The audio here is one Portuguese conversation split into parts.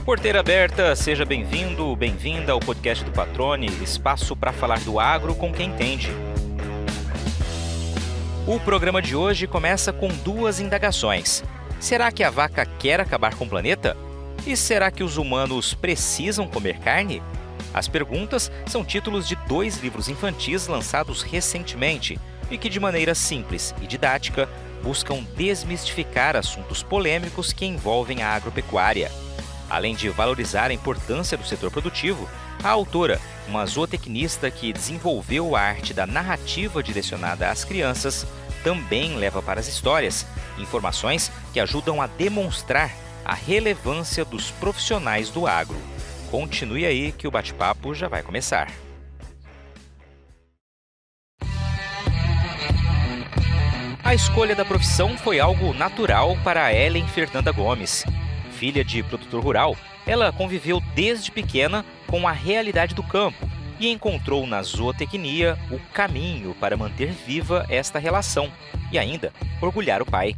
Porteira aberta, seja bem-vindo, bem-vinda ao podcast do Patrone, espaço para falar do agro com quem entende. O programa de hoje começa com duas indagações. Será que a vaca quer acabar com o planeta? E será que os humanos precisam comer carne? As perguntas são títulos de 2 livros infantis lançados recentemente e que, de maneira simples e didática, buscam desmistificar assuntos polêmicos que envolvem a agropecuária. Além de valorizar a importância do setor produtivo, a autora, uma zootecnista que desenvolveu a arte da narrativa direcionada às crianças, também leva para as histórias informações que ajudam a demonstrar a relevância dos profissionais do agro. Continue aí que o bate-papo já vai começar. A escolha da profissão foi algo natural para Ellen Fernanda Gomes. Filha de produtor rural, ela conviveu desde pequena com a realidade do campo e encontrou na zootecnia o caminho para manter viva esta relação e ainda orgulhar o pai.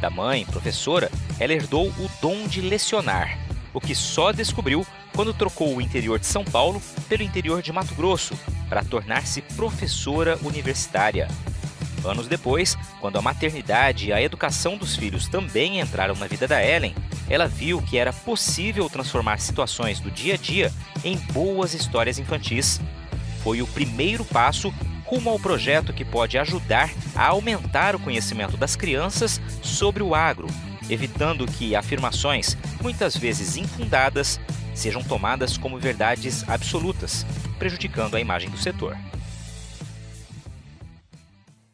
Da mãe, professora, ela herdou o dom de lecionar, o que só descobriu quando trocou o interior de São Paulo pelo interior de Mato Grosso para tornar-se professora universitária. Anos depois, quando a maternidade e a educação dos filhos também entraram na vida da Ellen, ela viu que era possível transformar situações do dia a dia em boas histórias infantis. Foi o primeiro passo rumo ao projeto que pode ajudar a aumentar o conhecimento das crianças sobre o agro, evitando que afirmações, muitas vezes infundadas, sejam tomadas como verdades absolutas, prejudicando a imagem do setor.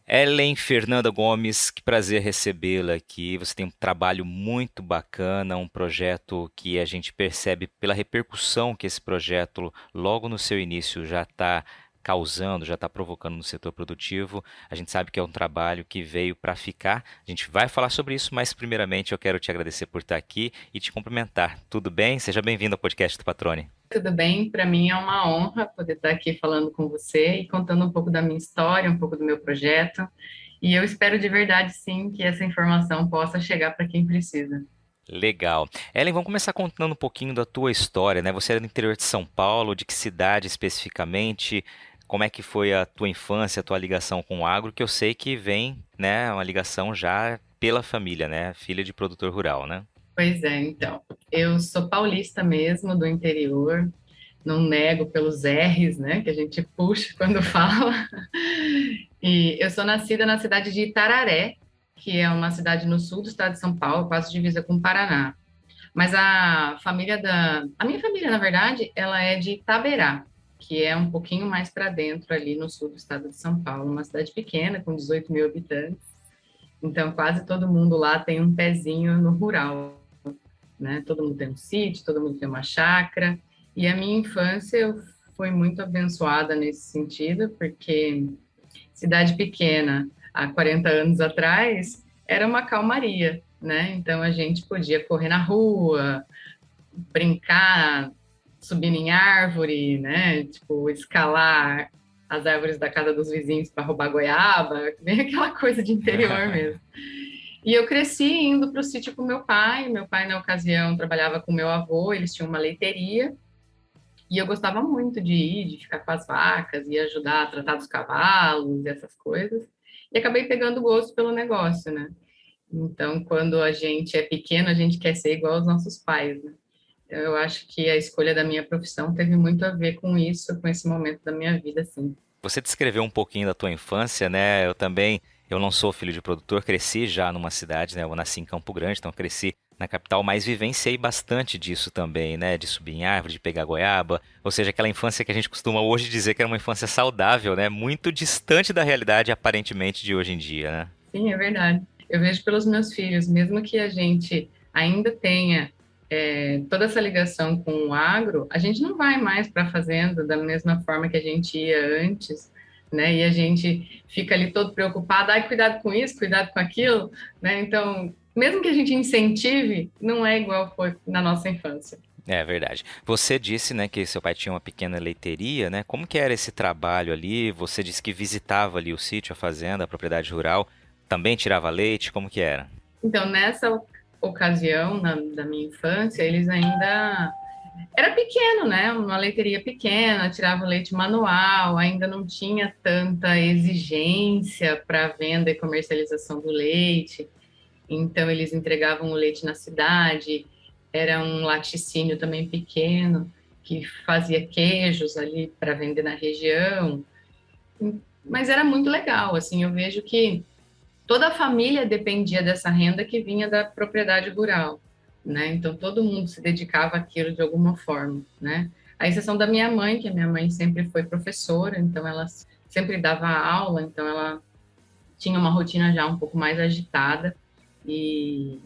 Ellen Fernanda Gomes, que prazer recebê-la aqui. Você tem um trabalho muito bacana, um projeto que a gente percebe pela repercussão que esse projeto, logo no seu início, já está causando, já está provocando no setor produtivo. A gente sabe que é um trabalho que veio para ficar. A gente vai falar sobre isso, mas primeiramente eu quero te agradecer por estar aqui e te cumprimentar. Tudo bem? Seja bem-vindo ao podcast do Patrone. Tudo bem, para mim é uma honra poder estar aqui falando com você e contando um pouco da minha história, um pouco do meu projeto. E eu espero de verdade, sim, que essa informação possa chegar para quem precisa. Legal. Ellen, vamos começar contando um pouquinho da tua história, né? Você é do interior de São Paulo, de que cidade especificamente? Como é que foi a tua infância, a tua ligação com o agro? Que eu sei que vem, né, uma ligação já pela família, né? Filha de produtor rural, né? Pois é, então, eu sou paulista mesmo, do interior, não nego pelos R's, né, que a gente puxa quando fala. E eu sou nascida na cidade de Itararé, que é uma cidade no sul do estado de São Paulo, quase divisa com o Paraná. Mas a minha família, na verdade, ela é de Itaberá, que é um pouquinho mais para dentro ali no sul do estado de São Paulo, uma cidade pequena, com 18 mil habitantes. Então, quase todo mundo lá tem um pezinho no rural, né? Todo mundo tem um sítio, todo mundo tem uma chácara. E a minha infância eu fui muito abençoada nesse sentido, porque cidade pequena, há 40 anos atrás, era uma calmaria, né? Então a gente podia correr na rua, brincar, subir em árvore, né? Tipo, escalar as árvores da casa dos vizinhos para roubar goiaba, bem aquela coisa de interior mesmo. E eu cresci indo para o sítio com meu pai. Meu pai, na ocasião, trabalhava com meu avô, eles tinham uma leiteria. E eu gostava muito de ir, de ficar com as vacas e ajudar a tratar dos cavalos e essas coisas. E acabei pegando gosto pelo negócio, né? Então, quando a gente é pequeno, a gente quer ser igual aos nossos pais, né? Então, eu acho que a escolha da minha profissão teve muito a ver com isso, com esse momento da minha vida, assim. Você descreveu um pouquinho da tua infância, né? Eu não sou filho de produtor, cresci já numa cidade, né? Eu nasci em Campo Grande, então cresci na capital, mas vivenciei bastante disso também, né? De subir em árvore, de pegar goiaba, ou seja, aquela infância que a gente costuma hoje dizer que era uma infância saudável, né? Muito distante da realidade, aparentemente, de hoje em dia, né? Sim, é verdade. Eu vejo pelos meus filhos, mesmo que a gente ainda tenha toda essa ligação com o agro, a gente não vai mais para a fazenda da mesma forma que a gente ia antes, né? E a gente fica ali todo preocupado, ai, cuidado com isso, cuidado com aquilo, né? Então, mesmo que a gente incentive, não é igual foi na nossa infância. É verdade. Você disse, né, que seu pai tinha uma pequena leiteria, né? Como que era esse trabalho ali? Você disse que visitava ali o sítio, a fazenda, a propriedade rural, também tirava leite, como que era? Então, ocasião, da minha infância, eles ainda... Era pequeno, né? Uma leiteria pequena, tirava o leite manual, ainda não tinha tanta exigência para venda e comercialização do leite. Então, eles entregavam o leite na cidade, era um laticínio também pequeno, que fazia queijos ali para vender na região. Mas era muito legal, assim, eu vejo que toda a família dependia dessa renda que vinha da propriedade rural, né? Então todo mundo se dedicava àquilo de alguma forma, né? À exceção da minha mãe, que a minha mãe sempre foi professora, então ela sempre dava aula, então ela tinha uma rotina já um pouco mais agitada e,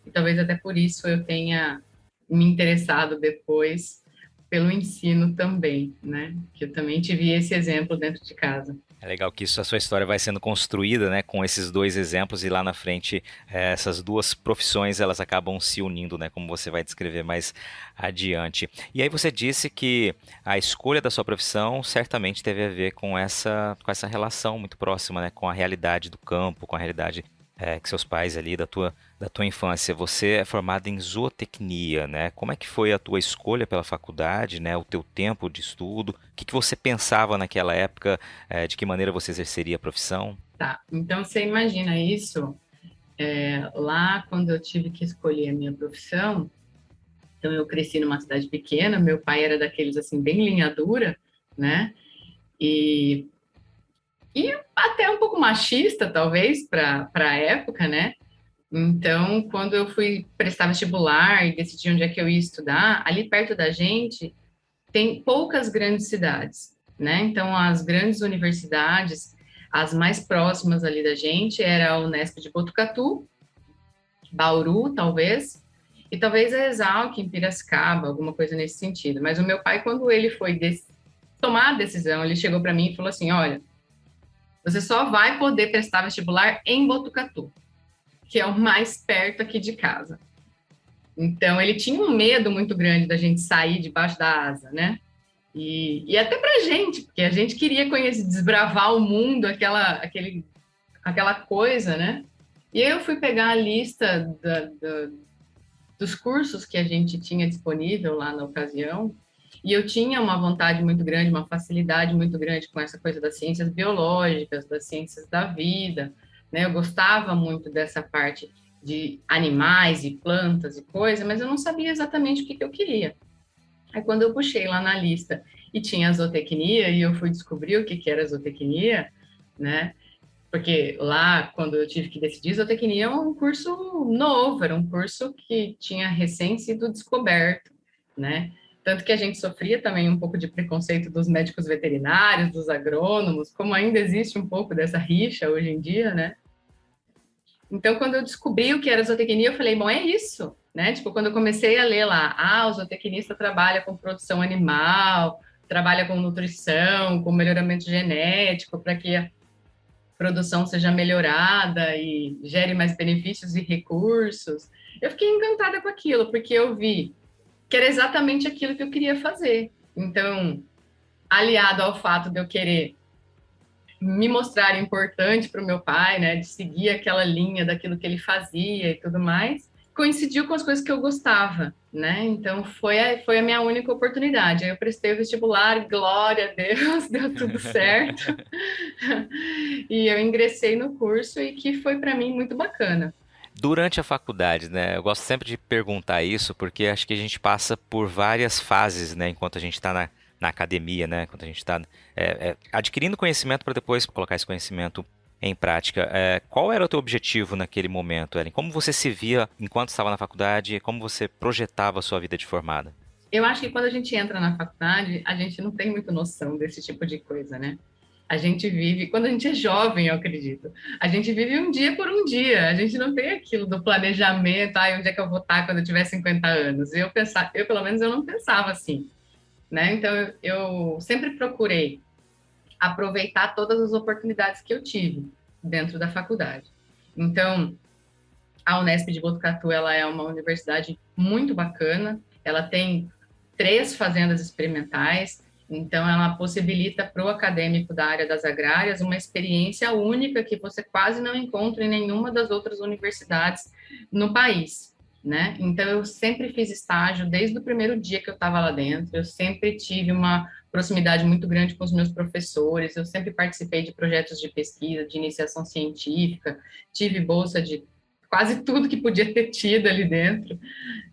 e talvez até por isso eu tenha me interessado depois pelo ensino também, né? Que eu também tive esse exemplo dentro de casa. É legal que isso, a sua história vai sendo construída, né, com esses dois exemplos e lá na frente essas duas profissões elas acabam se unindo, né, como você vai descrever mais adiante. E aí você disse que a escolha da sua profissão certamente teve a ver com essa relação muito próxima, né, com a realidade do campo, com a realidade que seus pais ali da tua infância. Você é formado em zootecnia, né? Como é que foi a tua escolha pela faculdade, né? O teu tempo de estudo? O que que você pensava naquela época? De que maneira você exerceria a profissão? Tá, então você imagina isso, lá quando eu tive que escolher a minha profissão, então eu cresci numa cidade pequena, meu pai era daqueles assim, bem linha dura, né? E, e até um pouco machista, talvez, para a época, né? Então, quando eu fui prestar vestibular e decidi onde é que eu ia estudar, ali perto da gente tem poucas grandes cidades, né? Então, as grandes universidades, as mais próximas ali da gente, era a Unesp de Botucatu, Bauru, talvez, e talvez a Exalc em Piracicaba, alguma coisa nesse sentido. Mas o meu pai, quando ele foi tomar a decisão, ele chegou para mim e falou assim: olha, você só vai poder prestar vestibular em Botucatu, que é o mais perto aqui de casa. Então, ele tinha um medo muito grande da gente sair debaixo da asa, né? E até pra gente, porque a gente queria conhecer, desbravar o mundo, aquela coisa, né? E aí eu fui pegar a lista dos cursos que a gente tinha disponível lá na ocasião, e eu tinha uma vontade muito grande, uma facilidade muito grande com essa coisa das ciências biológicas, das ciências da vida, né? Eu gostava muito dessa parte de animais e plantas e coisa, mas eu não sabia exatamente o que eu queria. Aí quando eu puxei lá na lista e tinha a zootecnia, e eu fui descobrir o que era a zootecnia, né? Porque lá, quando eu tive que decidir, zootecnia é um curso novo, era um curso que tinha recém sido descoberto, né? Tanto que a gente sofria também um pouco de preconceito dos médicos veterinários, dos agrônomos, como ainda existe um pouco dessa rixa hoje em dia, né? Então, quando eu descobri o que era zootecnia, eu falei, bom, é isso, né? Tipo, quando eu comecei a ler lá, o zootecnista trabalha com produção animal, trabalha com nutrição, com melhoramento genético, para que a produção seja melhorada e gere mais benefícios e recursos. Eu fiquei encantada com aquilo, porque eu vi que era exatamente aquilo que eu queria fazer. Então, aliado ao fato de eu querer me mostrar importante para o meu pai, né, de seguir aquela linha daquilo que ele fazia e tudo mais, coincidiu com as coisas que eu gostava, né? Então foi a minha única oportunidade. Aí eu prestei o vestibular, glória a Deus, deu tudo certo. E eu ingressei no curso e que foi para mim muito bacana. Durante a faculdade, né? Eu gosto sempre de perguntar isso porque acho que a gente passa por várias fases, né? Enquanto a gente está na academia, né? Enquanto a gente está adquirindo conhecimento para depois colocar esse conhecimento em prática. Qual era o teu objetivo naquele momento, Ellen? Como você se via enquanto estava na faculdade? Como você projetava a sua vida de formada? Eu acho que quando a gente entra na faculdade, a gente não tem muita noção desse tipo de coisa, né? A gente vive, quando a gente é jovem, eu acredito, a gente vive um dia por um dia, a gente não tem aquilo do planejamento, onde é que eu vou estar quando eu tiver 50 anos. Eu pelo menos, eu não pensava assim, né? Então, eu sempre procurei aproveitar todas as oportunidades que eu tive dentro da faculdade. Então, a Unesp de Botucatu, ela é uma universidade muito bacana, ela tem 3 fazendas experimentais, então ela possibilita para o acadêmico da área das agrárias uma experiência única que você quase não encontra em nenhuma das outras universidades no país. né? Então, eu sempre fiz estágio desde o primeiro dia que eu estava lá dentro, eu sempre tive uma proximidade muito grande com os meus professores, eu sempre participei de projetos de pesquisa, de iniciação científica, tive bolsa de quase tudo que podia ter tido ali dentro,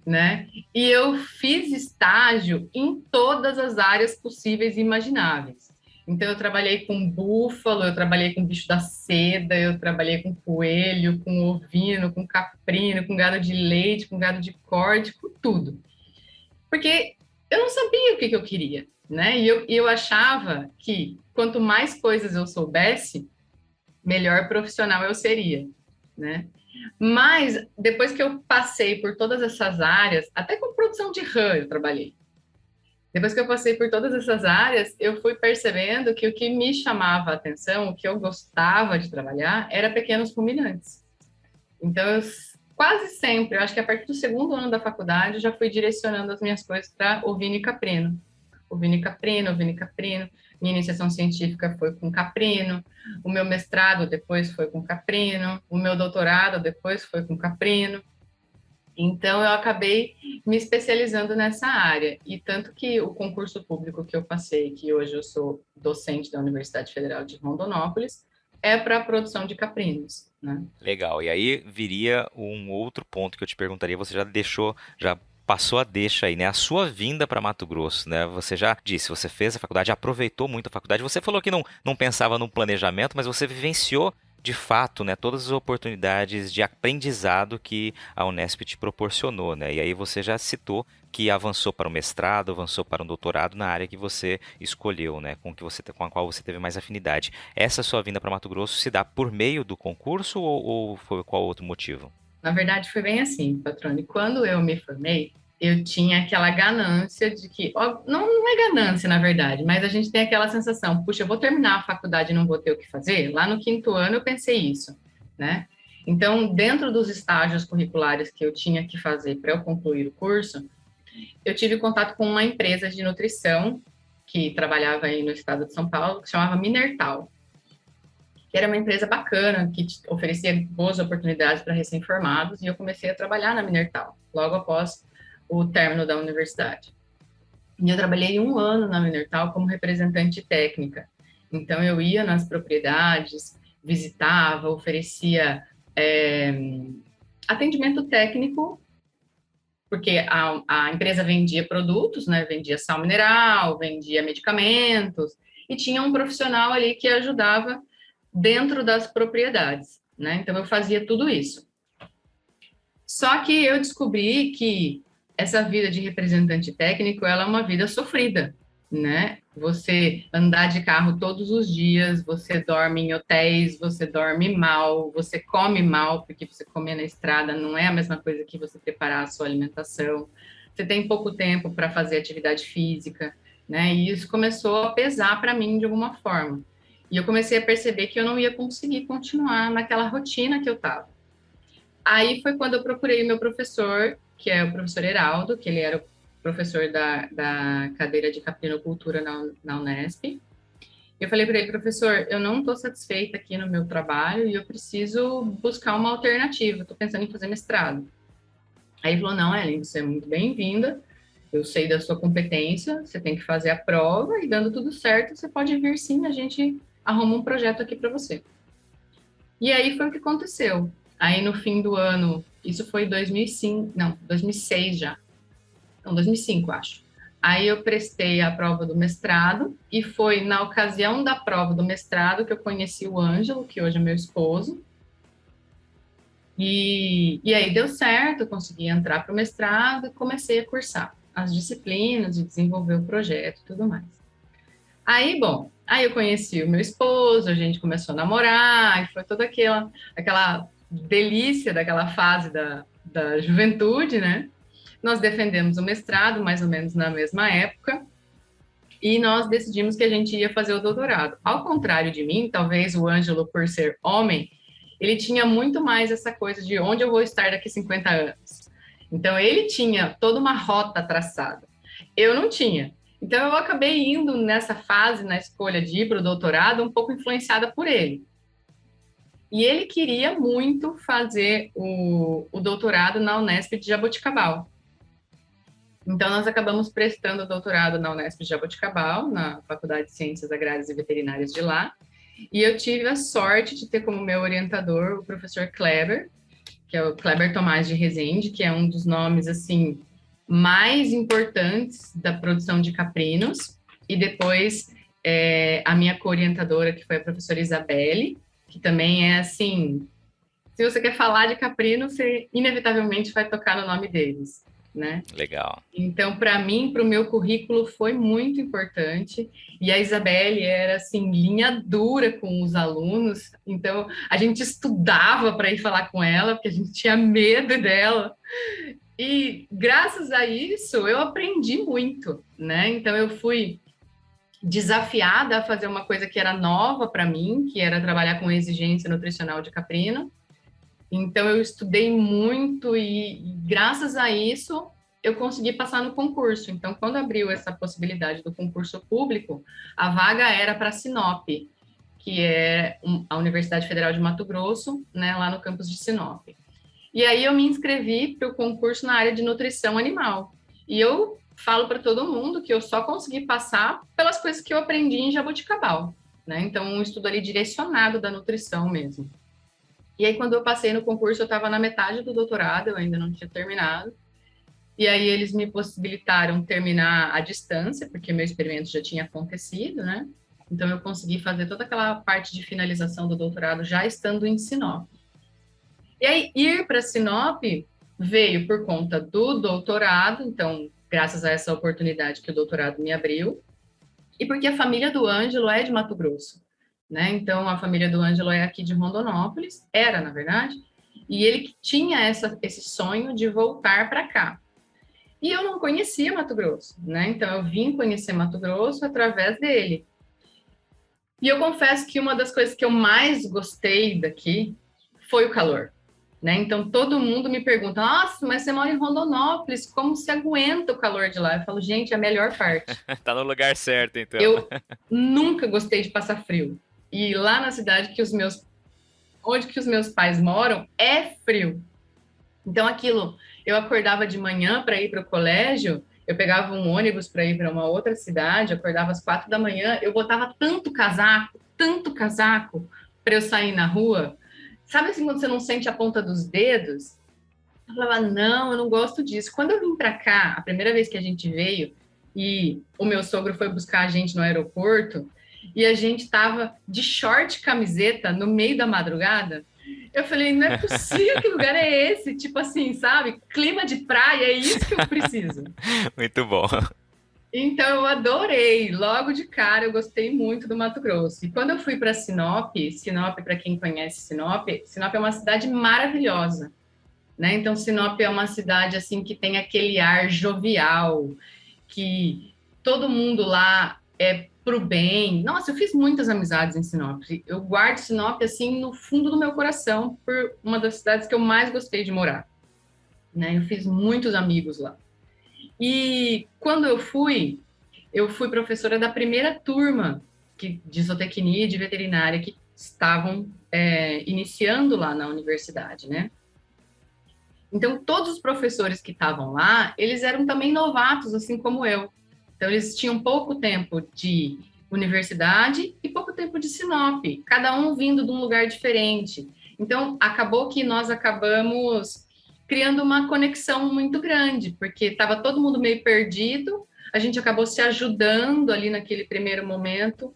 né? E eu fiz estágio em todas as áreas possíveis e imagináveis. Então, eu trabalhei com búfalo, eu trabalhei com bicho da seda, eu trabalhei com coelho, com ovino, com caprino, com gado de leite, com gado de corte, com tudo. Porque eu não sabia o que eu queria, né? E eu achava que quanto mais coisas eu soubesse, melhor profissional eu seria, né? Mas depois que eu passei por todas essas áreas, até com produção de rã eu trabalhei. Depois que eu passei por todas essas áreas, eu fui percebendo que o que me chamava a atenção, o que eu gostava de trabalhar, era pequenos ruminantes. Então, quase sempre, eu acho que a partir do segundo ano da faculdade, eu já fui direcionando as minhas coisas para ovino e caprino. Ovino e caprino, ovino e caprino. Minha iniciação científica foi com caprino. O meu mestrado depois foi com caprino. O meu doutorado depois foi com caprino. Então, eu acabei me especializando nessa área. E tanto que o concurso público que eu passei, que hoje eu sou docente da Universidade Federal de Rondonópolis, é para a produção de caprinos, né? Legal. E aí viria um outro ponto que eu te perguntaria, você já deixou, já passou a deixa aí, né? A sua vinda para Mato Grosso, né? Você já disse, você fez a faculdade, aproveitou muito a faculdade. Você falou que não pensava no planejamento, mas você vivenciou de fato, né, todas as oportunidades de aprendizado que a Unesp te proporcionou, né? E aí você já citou que avançou para o mestrado, avançou para um doutorado na área que você escolheu, né, com a qual você teve mais afinidade. Essa sua vinda para Mato Grosso se dá por meio do concurso ou foi qual outro motivo? Na verdade, foi bem assim, patrone. Quando eu me formei, eu tinha aquela ganância de que, ó, não é ganância, na verdade, mas a gente tem aquela sensação, puxa, eu vou terminar a faculdade e não vou ter o que fazer? Lá no quinto ano eu pensei isso, né? Então, dentro dos estágios curriculares que eu tinha que fazer para eu concluir o curso, eu tive contato com uma empresa de nutrição que trabalhava aí no estado de São Paulo, que se chamava Minertal, que era uma empresa bacana, que oferecia boas oportunidades para recém-formados, e eu comecei a trabalhar na Minertal, logo após o término da universidade. E eu trabalhei 1 ano na Minertal como representante técnica. Então, eu ia nas propriedades, visitava, oferecia atendimento técnico, porque a empresa vendia produtos, né? Vendia sal mineral, vendia medicamentos, e tinha um profissional ali que ajudava dentro das propriedades, né? Então, eu fazia tudo isso. Só que eu descobri que essa vida de representante técnico, ela é uma vida sofrida, né? Você andar de carro todos os dias, você dorme em hotéis, você dorme mal, você come mal, porque você comer na estrada não é a mesma coisa que você preparar a sua alimentação. Você tem pouco tempo para fazer atividade física, né? E isso começou a pesar para mim de alguma forma. E eu comecei a perceber que eu não ia conseguir continuar naquela rotina que eu estava. Aí foi quando eu procurei o meu professor, que é o professor Heraldo, que ele era o professor da cadeira de caprinocultura na Unesp. Eu falei para ele, professor, eu não estou satisfeita aqui no meu trabalho e eu preciso buscar uma alternativa, estou pensando em fazer mestrado. Aí ele falou, não, Ellen, você é muito bem-vinda, eu sei da sua competência, você tem que fazer a prova e dando tudo certo, você pode vir sim, a gente arruma um projeto aqui para você. E aí foi o que aconteceu. Aí no fim do ano, isso foi 2006 já. Não, 2005, acho. Aí eu prestei a prova do mestrado e foi na ocasião da prova do mestrado que eu conheci o Ângelo, que hoje é meu esposo. E aí deu certo, eu consegui entrar para o mestrado e comecei a cursar as disciplinas e desenvolver o projeto e tudo mais. Aí, bom, aí eu conheci o meu esposo, a gente começou a namorar, e foi toda aquela delícia daquela fase da juventude, né? Nós defendemos o mestrado, mais ou menos na mesma época, e nós decidimos que a gente ia fazer o doutorado. Ao contrário de mim, talvez o Ângelo, por ser homem, ele tinha muito mais essa coisa de onde eu vou estar daqui 50 anos. Então, ele tinha toda uma rota traçada. Eu não tinha. Então, eu acabei indo nessa fase, na escolha de ir para o doutorado, um pouco influenciada por ele. E ele queria muito fazer o doutorado na Unesp de Jaboticabal. Então, nós acabamos prestando o doutorado na Unesp de Jaboticabal, na Faculdade de Ciências Agrárias e Veterinárias de lá. E eu tive a sorte de ter como meu orientador o professor Kleber, que é o Kleber Tomás de Rezende, que é um dos nomes, assim, mais importantes da produção de caprinos. E depois, a minha co-orientadora, que foi a professora Isabelle, que também é, assim, se você quer falar de caprino, você inevitavelmente vai tocar no nome deles, né? Legal. Então, para mim, para o meu currículo, foi muito importante. E a Isabelle era, assim, linha dura com os alunos. Então, a gente estudava para ir falar com ela, porque a gente tinha medo dela. E, graças a isso, eu aprendi muito, né? Então, eu fui desafiada a fazer uma coisa que era nova para mim, que era trabalhar com exigência nutricional de caprino. Então, eu estudei muito e graças a isso, eu consegui passar no concurso. Então, quando abriu essa possibilidade do concurso público, a vaga era para Sinop, que é a Universidade Federal de Mato Grosso, né, lá no campus de Sinop. E aí eu me inscrevi para o concurso na área de nutrição animal. E eu falo para todo mundo que eu só consegui passar pelas coisas que eu aprendi em Jaboticabal, né? Então, um estudo ali direcionado da nutrição mesmo. E aí, quando eu passei no concurso, eu estava na metade do doutorado, eu ainda não tinha terminado. E aí, eles me possibilitaram terminar à distância, porque meu experimento já tinha acontecido, né? Então, eu consegui fazer toda aquela parte de finalização do doutorado já estando em Sinop. E aí, ir para Sinop veio por conta do doutorado, então, graças a essa oportunidade que o doutorado me abriu, e porque a família do Ângelo é de Mato Grosso, né? Então, a família do Ângelo é aqui de Rondonópolis, era, na verdade, e ele tinha esse sonho de voltar para cá. E eu não conhecia Mato Grosso, né? Então, eu vim conhecer Mato Grosso através dele. E eu confesso que uma das coisas que eu mais gostei daqui foi o calor, né? Então, todo mundo me pergunta, nossa, mas você mora em Rondonópolis, como se aguenta o calor de lá? Eu falo, gente, é a melhor parte. Tá no lugar certo, então. Eu nunca gostei de passar frio. E lá na cidade onde que os meus pais moram, é frio. Então, aquilo, eu acordava de manhã para ir para o colégio, eu pegava um ônibus para ir para uma outra cidade, acordava às 4 da manhã, eu botava tanto casaco, para eu sair na rua. Sabe assim, quando você não sente a ponta dos dedos? Eu falava, não, eu não gosto disso. Quando eu vim para cá, a primeira vez que a gente veio, e o meu sogro foi buscar a gente no aeroporto, e a gente tava de short e camiseta no meio da madrugada, eu falei, não é possível, que lugar é esse? Tipo assim, sabe? Clima de praia, é isso que eu preciso. Muito bom. Então, eu adorei. Logo de cara, eu gostei muito do Mato Grosso. E quando eu fui para Sinop, para quem conhece Sinop, Sinop é uma cidade maravilhosa, né? Então, Sinop é uma cidade, assim, que tem aquele ar jovial, que todo mundo lá é pro bem. Nossa, eu fiz muitas amizades em Sinop. Eu guardo Sinop, assim, no fundo do meu coração, por uma das cidades que eu mais gostei de morar, né? Eu fiz muitos amigos lá. E quando eu fui professora da primeira turma de zootecnia e de veterinária que estavam iniciando lá na universidade, né? Então, todos os professores que estavam lá, eles eram também novatos, assim como eu. Então, eles tinham pouco tempo de universidade e pouco tempo de Sinop, cada um vindo de um lugar diferente. Então, acabou que nós acabamos criando uma conexão muito grande, porque estava todo mundo meio perdido, a gente acabou se ajudando ali naquele primeiro momento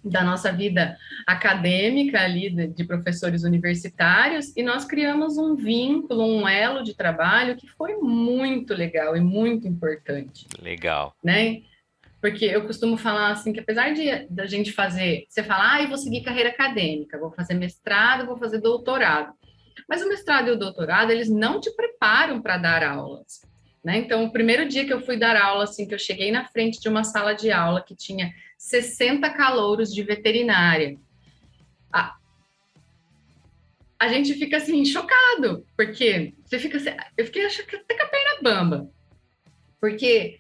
da nossa vida acadêmica ali de professores universitários, e nós criamos um vínculo, um elo de trabalho que foi muito legal e muito importante. Legal. Né? Porque eu costumo falar assim, que apesar da gente fazer, você fala, eu vou seguir carreira acadêmica, vou fazer mestrado, vou fazer doutorado. Mas o mestrado e o doutorado, eles não te preparam para dar aulas, né? Então, o primeiro dia que eu fui dar aula, assim, que eu cheguei na frente de uma sala de aula que tinha 60 calouros de veterinária, a gente fica, assim, chocado, porque você fica assim, eu fiquei acho que até com a perna bamba, porque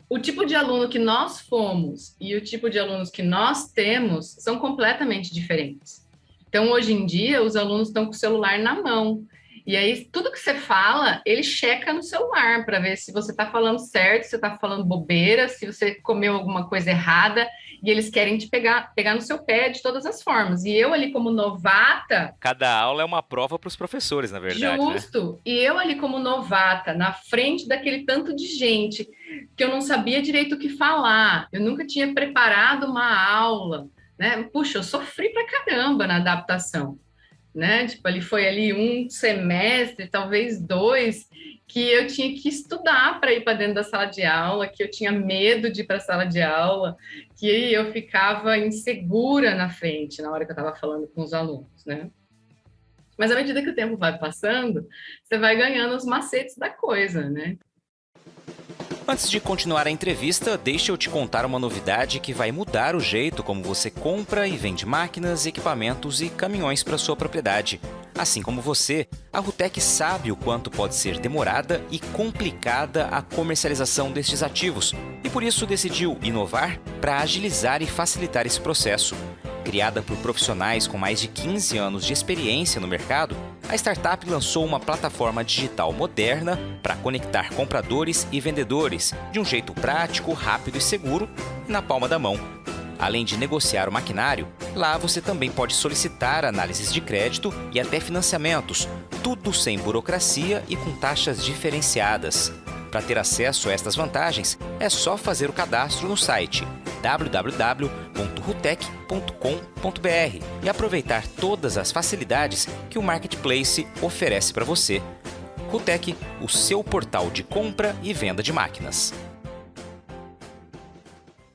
o tipo de aluno que nós fomos e o tipo de alunos que nós temos são completamente diferentes. Então, hoje em dia, os alunos estão com o celular na mão. E aí, tudo que você fala, ele checa no celular para ver se você está falando certo, se você está falando bobeira, se você comeu alguma coisa errada, e eles querem te pegar no seu pé de todas as formas. E eu ali como novata, Cada aula é uma prova para os professores, na verdade, né? justo, e eu ali como novata, na frente daquele tanto de gente, que eu não sabia direito o que falar, eu nunca tinha preparado uma aula, né? Puxa, eu sofri pra caramba na adaptação, né? Tipo, ali foi ali um semestre, talvez dois, que eu tinha que estudar para ir para dentro da sala de aula, que eu tinha medo de ir para a sala de aula, que eu ficava insegura na frente na hora que eu estava falando com os alunos, né? Mas à medida que o tempo vai passando, você vai ganhando os macetes da coisa, né? Antes de continuar a entrevista, deixa eu te contar uma novidade que vai mudar o jeito como você compra e vende máquinas, equipamentos e caminhões para sua propriedade. Assim como você, a Rutec sabe o quanto pode ser demorada e complicada a comercialização destes ativos e por isso decidiu inovar para agilizar e facilitar esse processo. Criada por profissionais com mais de 15 anos de experiência no mercado, a startup lançou uma plataforma digital moderna para conectar compradores e vendedores de um jeito prático, rápido e seguro e na palma da mão. Além de negociar o maquinário, lá você também pode solicitar análises de crédito e até financiamentos, tudo sem burocracia e com taxas diferenciadas. Para ter acesso a estas vantagens, é só fazer o cadastro no site www.rutec.com.br e aproveitar todas as facilidades que o Marketplace oferece para você. Rutec, o seu portal de compra e venda de máquinas.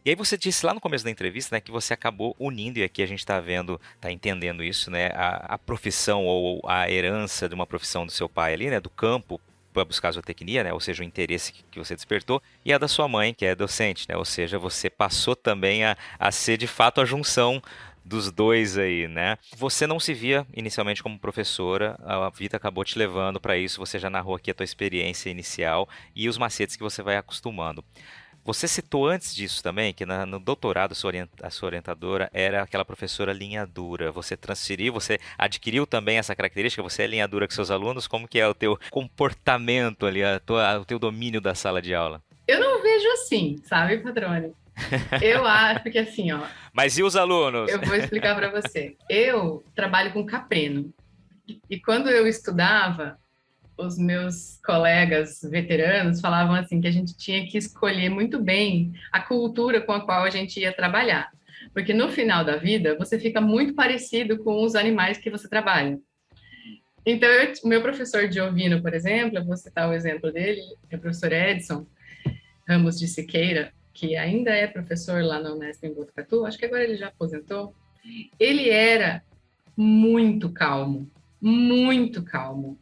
E aí você disse lá no começo da entrevista, né, que você acabou unindo, e aqui a gente está vendo, está entendendo isso, né, a profissão ou a herança de uma profissão do seu pai ali, né, do campo, para buscar a zootecnia, né? Ou seja, o interesse que você despertou, e a da sua mãe, que é docente, né? Ou seja, você passou também a ser de fato a junção dos dois aí, né? Você não se via inicialmente como professora, a vida acabou te levando para isso, você já narrou aqui a tua experiência inicial e os macetes que você vai acostumando. Você citou antes disso também, que no doutorado a sua orientadora era aquela professora linha dura. Você transferiu, você adquiriu também essa característica? Você é linha dura com seus alunos? Como que é o teu comportamento ali, o teu domínio da sala de aula? Eu não vejo assim, sabe, Patrone? Eu acho que assim, ó... Mas e os alunos? Eu vou explicar para você. Eu trabalho com caprino. E quando eu estudava, os meus colegas veteranos falavam assim que a gente tinha que escolher muito bem a cultura com a qual a gente ia trabalhar, porque no final da vida você fica muito parecido com os animais que você trabalha. Então, meu professor de ovino, por exemplo, eu vou citar o exemplo dele, é o professor Edson Ramos de Siqueira, que ainda é professor lá na Unesp em Botucatu, acho que agora ele já aposentou. Ele era muito calmo, muito calmo.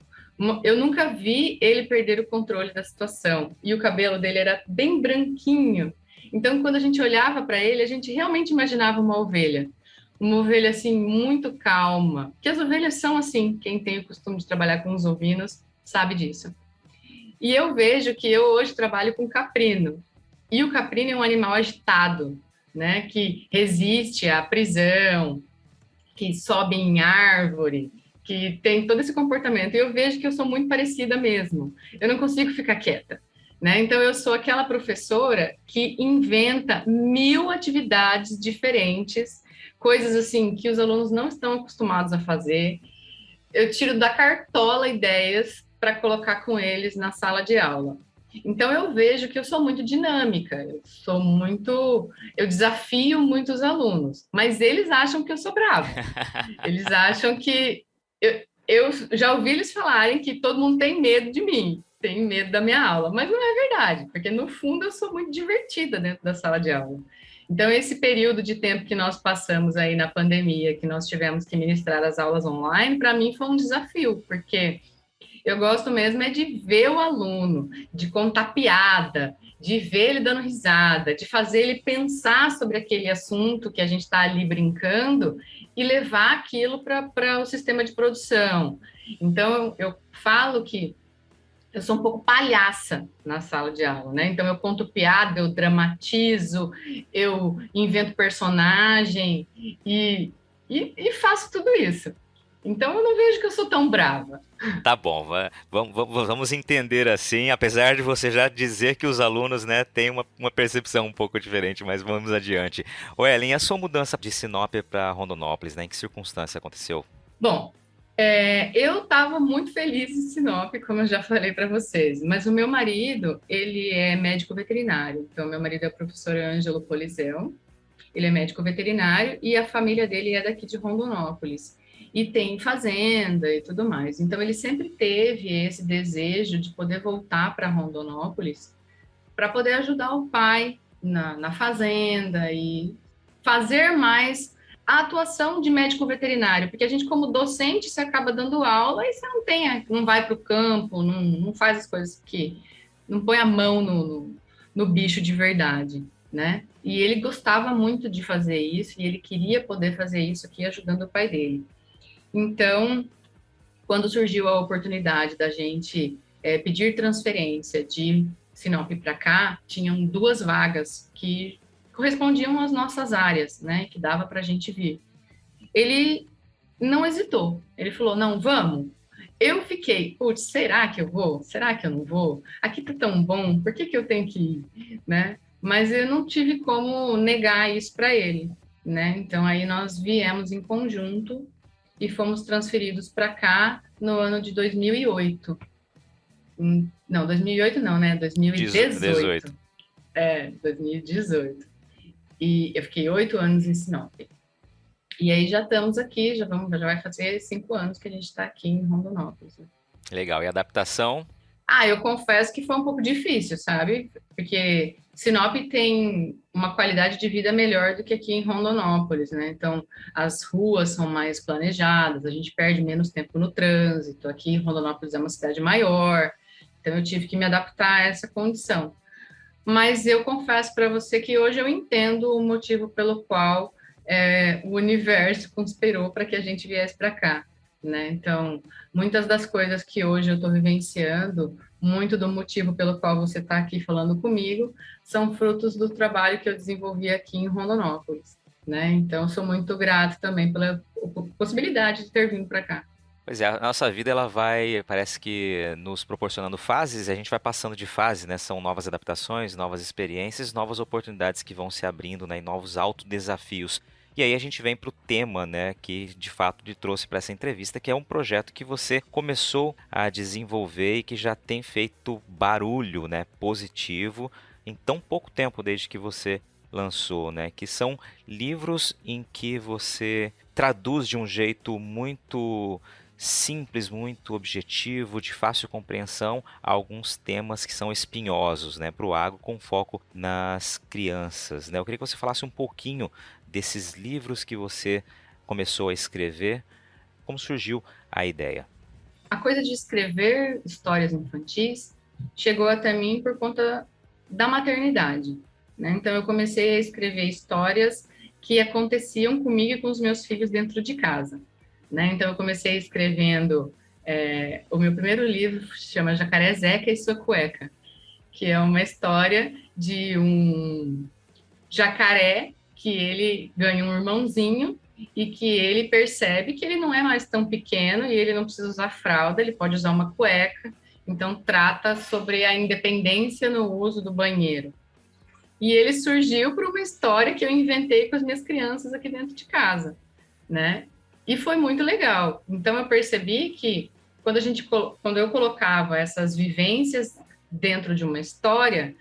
Eu nunca vi ele perder o controle da situação. E o cabelo dele era bem branquinho. Então, quando a gente olhava para ele, a gente realmente imaginava uma ovelha. Uma ovelha, assim, muito calma. Porque as ovelhas são assim. Quem tem o costume de trabalhar com os ovinos sabe disso. E eu vejo que eu hoje trabalho com caprino. E o caprino é um animal agitado, né? Que resiste à prisão, que sobe em árvore, que tem todo esse comportamento. E eu vejo que eu sou muito parecida mesmo. Eu não consigo ficar quieta, né? Então, eu sou aquela professora que inventa 1000 atividades diferentes, coisas assim que os alunos não estão acostumados a fazer. Eu tiro da cartola ideias para colocar com eles na sala de aula. Então, eu vejo que eu sou muito dinâmica, eu desafio muitos alunos, mas eles acham que eu sou brava. Eles acham que eu já ouvi eles falarem que todo mundo tem medo de mim, tem medo da minha aula, mas não é verdade, porque no fundo eu sou muito divertida dentro da sala de aula. Então, esse período de tempo que nós passamos aí na pandemia, que nós tivemos que ministrar as aulas online, para mim foi um desafio, porque eu gosto mesmo é de ver o aluno, de contar piada, de ver ele dando risada, de fazer ele pensar sobre aquele assunto que a gente está ali brincando e levar aquilo para o sistema de produção. Então, eu falo que eu sou um pouco palhaça na sala de aula, né? Então, eu conto piada, eu dramatizo, eu invento personagem e e faço tudo isso. Então, eu não vejo que eu sou tão brava. Tá bom, vamos entender assim, apesar de você já dizer que os alunos, né, têm uma percepção um pouco diferente, mas vamos adiante. Ô Ellen, a sua mudança de Sinop para Rondonópolis, né, em que circunstância aconteceu? Bom, eu estava muito feliz em Sinop, como eu já falei para vocês, mas o meu marido, ele é médico veterinário. Então, meu marido é o professor Ângelo Polizel, ele é médico veterinário e a família dele é daqui de Rondonópolis. E tem fazenda e tudo mais. Então, ele sempre teve esse desejo de poder voltar para Rondonópolis para poder ajudar o pai na fazenda e fazer mais a atuação de médico veterinário, porque a gente, como docente, você acaba dando aula e você não vai para o campo, não faz as coisas que. Não põe a mão no bicho de verdade, né? E ele gostava muito de fazer isso e ele queria poder fazer isso aqui ajudando o pai dele. Então, quando surgiu a oportunidade da gente pedir transferência de Sinop para cá, tinham 2 vagas que correspondiam às nossas áreas, né? Que dava para a gente vir. Ele não hesitou. Ele falou: não, vamos. Eu fiquei, putz, será que eu vou? Será que eu não vou? Aqui tá tão bom, por que eu tenho que ir, né? Mas eu não tive como negar isso para ele, né? Então aí nós viemos em conjunto e fomos transferidos para cá no ano de 2008. Não, 2008 não, né? 18. 2018. 2018. E eu fiquei 8 anos em Sinop. E aí já estamos aqui, já vai fazer 5 anos que a gente está aqui em Rondonópolis, né? Legal. E a adaptação? Eu confesso que foi um pouco difícil, sabe? Porque Sinop tem uma qualidade de vida melhor do que aqui em Rondonópolis, né? Então, as ruas são mais planejadas, a gente perde menos tempo no trânsito. Aqui em Rondonópolis é uma cidade maior, então eu tive que me adaptar a essa condição. Mas eu confesso para você que hoje eu entendo o motivo pelo qual o universo conspirou para que a gente viesse para cá, né? Então, muitas das coisas que hoje eu estou vivenciando, muito do motivo pelo qual você está aqui falando comigo, são frutos do trabalho que eu desenvolvi aqui em Rondonópolis, né? Então, sou muito grato também pela possibilidade de ter vindo para cá. Pois é, a nossa vida ela vai, parece que nos proporcionando fases, e a gente vai passando de fase, né? São novas adaptações, novas experiências, novas oportunidades que vão se abrindo, né? E novos autodesafios. E aí a gente vem para o tema, né, que de fato te trouxe para essa entrevista, que é um projeto que você começou a desenvolver e que já tem feito barulho, né, positivo em tão pouco tempo desde que você lançou, né, que são livros em que você traduz de um jeito muito simples, muito objetivo, de fácil compreensão, alguns temas que são espinhosos, né, para o agro, com foco nas crianças, né? Eu queria que você falasse um pouquinho desses livros que você começou a escrever, como surgiu a ideia? A coisa de escrever histórias infantis chegou até mim por conta da maternidade, né? Então eu comecei a escrever histórias que aconteciam comigo e com os meus filhos dentro de casa, né? Então eu comecei escrevendo o meu primeiro livro chama Jacaré Zeca e Sua Cueca, que é uma história de um jacaré que ele ganha um irmãozinho e que ele percebe que ele não é mais tão pequeno e ele não precisa usar fralda, ele pode usar uma cueca. Então trata sobre a independência no uso do banheiro. E ele surgiu por uma história que eu inventei com as minhas crianças aqui dentro de casa, né? E foi muito legal. Então eu percebi que quando eu colocava essas vivências dentro de uma história,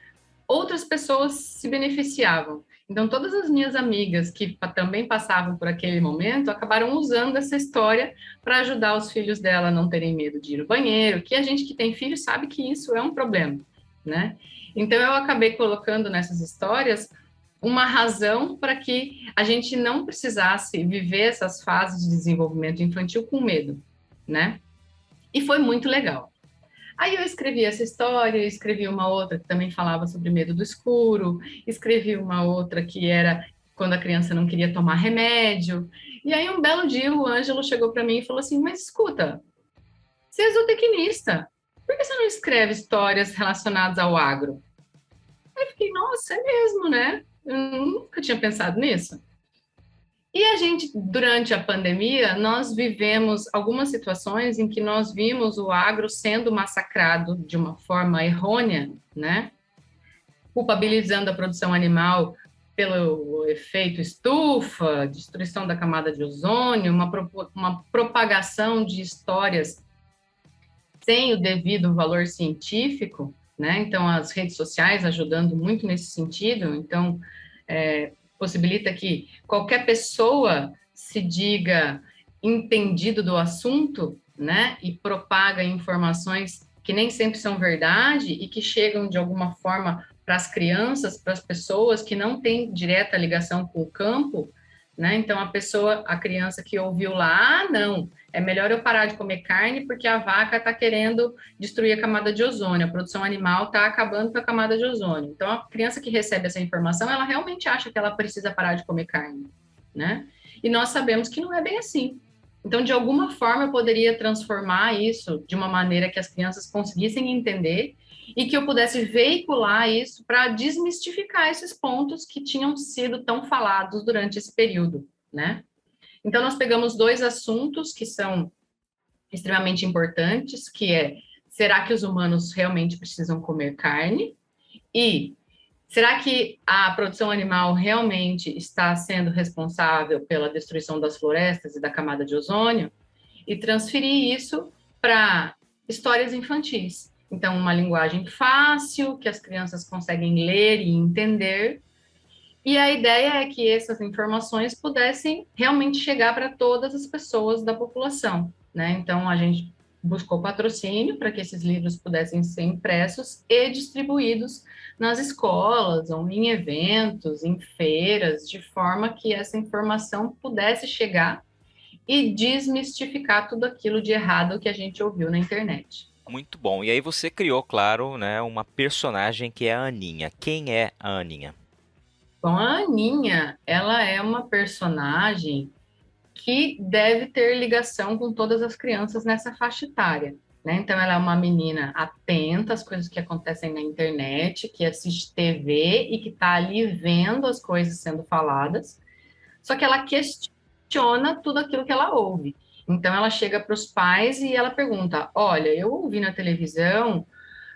outras pessoas se beneficiavam. Então todas as minhas amigas que também passavam por aquele momento acabaram usando essa história para ajudar os filhos dela a não terem medo de ir ao banheiro, que a gente que tem filho sabe que isso é um problema, né? Então eu acabei colocando nessas histórias uma razão para que a gente não precisasse viver essas fases de desenvolvimento infantil com medo, né? E foi muito legal. Aí eu escrevi essa história, escrevi uma outra que também falava sobre medo do escuro, escrevi uma outra que era quando a criança não queria tomar remédio. E aí um belo dia o Ângelo chegou para mim e falou assim: mas escuta, você é zootecnista, por que você não escreve histórias relacionadas ao agro? Aí eu fiquei, nossa, é mesmo, né? Eu nunca tinha pensado nisso. E a gente, durante a pandemia, nós vivemos algumas situações em que nós vimos o agro sendo massacrado de uma forma errônea, né? Culpabilizando a produção animal pelo efeito estufa, destruição da camada de ozônio, uma propagação de histórias sem o devido valor científico, né? Então, as redes sociais ajudando muito nesse sentido. Então, possibilita que qualquer pessoa se diga entendido do assunto, né? E propaga informações que nem sempre são verdade e que chegam de alguma forma para as crianças, para as pessoas que não têm direta ligação com o campo, né? Então a criança que ouviu lá, não, é melhor eu parar de comer carne porque a vaca está querendo destruir a camada de ozônio, a produção animal está acabando com a camada de ozônio. Então a criança que recebe essa informação, ela realmente acha que ela precisa parar de comer carne, né? E nós sabemos que não é bem assim. Então, de alguma forma, eu poderia transformar isso de uma maneira que as crianças conseguissem entender e que eu pudesse veicular isso para desmistificar esses pontos que tinham sido tão falados durante esse período, né? Então, nós pegamos dois assuntos que são extremamente importantes, que é, será que os humanos realmente precisam comer carne? E será que a produção animal realmente está sendo responsável pela destruição das florestas e da camada de ozônio? E transferir isso para histórias infantis. Então, uma linguagem fácil, que as crianças conseguem ler e entender. E a ideia é que essas informações pudessem realmente chegar para todas as pessoas da população, né? Então, a gente buscou patrocínio para que esses livros pudessem ser impressos e distribuídos nas escolas, ou em eventos, em feiras, de forma que essa informação pudesse chegar e desmistificar tudo aquilo de errado que a gente ouviu na internet. Muito bom. E aí você criou, claro, né, uma personagem que é a Aninha. Quem é a Aninha? Bom, a Aninha, ela é uma personagem que deve ter ligação com todas as crianças nessa faixa etária, né? Então, ela é uma menina atenta às coisas que acontecem na internet, que assiste TV e que está ali vendo as coisas sendo faladas, só que ela questiona tudo aquilo que ela ouve. Então, ela chega para os pais e ela pergunta: olha, eu ouvi na televisão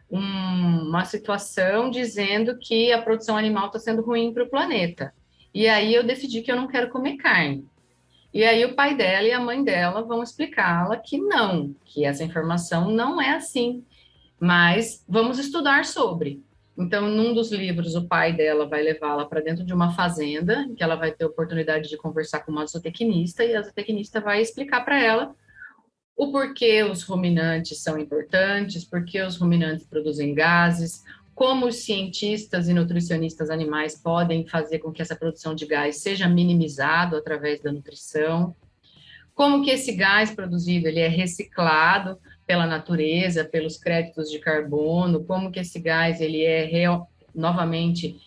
uma situação dizendo que a produção animal está sendo ruim para o planeta. E aí eu decidi que eu não quero comer carne. E aí o pai dela e a mãe dela vão explicá-la que não, que essa informação não é assim, mas vamos estudar sobre. Então, num dos livros, o pai dela vai levá-la para dentro de uma fazenda, em que ela vai ter a oportunidade de conversar com uma zootecnista, e a zootecnista vai explicar para ela o porquê os ruminantes são importantes, porquê os ruminantes produzem gases, como os cientistas e nutricionistas animais podem fazer com que essa produção de gás seja minimizado através da nutrição, como que esse gás produzido ele é reciclado pela natureza, pelos créditos de carbono, como que esse gás ele é novamente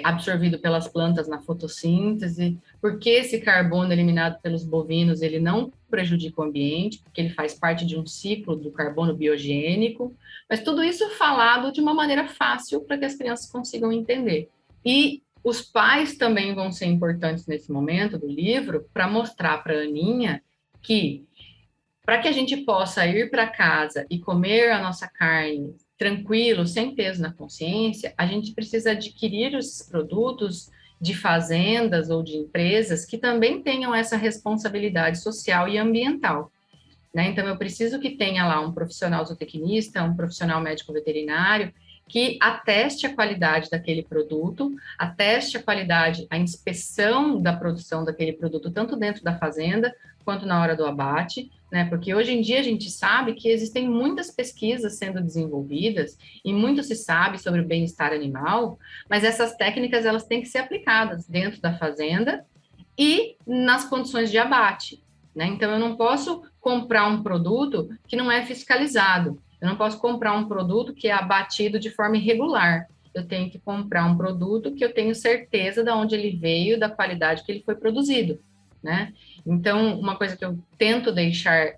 absorvido pelas plantas na fotossíntese, porque esse carbono eliminado pelos bovinos ele não prejudica o ambiente, porque ele faz parte de um ciclo do carbono biogênico, mas tudo isso falado de uma maneira fácil para que as crianças consigam entender. E os pais também vão ser importantes nesse momento do livro para mostrar para a Aninha que para que a gente possa ir para casa e comer a nossa carne tranquilo, sem peso na consciência, a gente precisa adquirir os produtos de fazendas ou de empresas que também tenham essa responsabilidade social e ambiental, né? Então, eu preciso que tenha lá um profissional zootecnista, um profissional médico veterinário, que ateste a qualidade daquele produto, ateste a qualidade, a inspeção da produção daquele produto, tanto dentro da fazenda, quanto na hora do abate, né? Porque hoje em dia a gente sabe que existem muitas pesquisas sendo desenvolvidas e muito se sabe sobre o bem-estar animal, mas essas técnicas elas têm que ser aplicadas dentro da fazenda e nas condições de abate, né? Então eu não posso comprar um produto que não é fiscalizado, eu não posso comprar um produto que é abatido de forma irregular. Eu tenho que comprar um produto que eu tenho certeza de onde ele veio, da qualidade que ele foi produzido, né? Então, uma coisa que eu tento deixar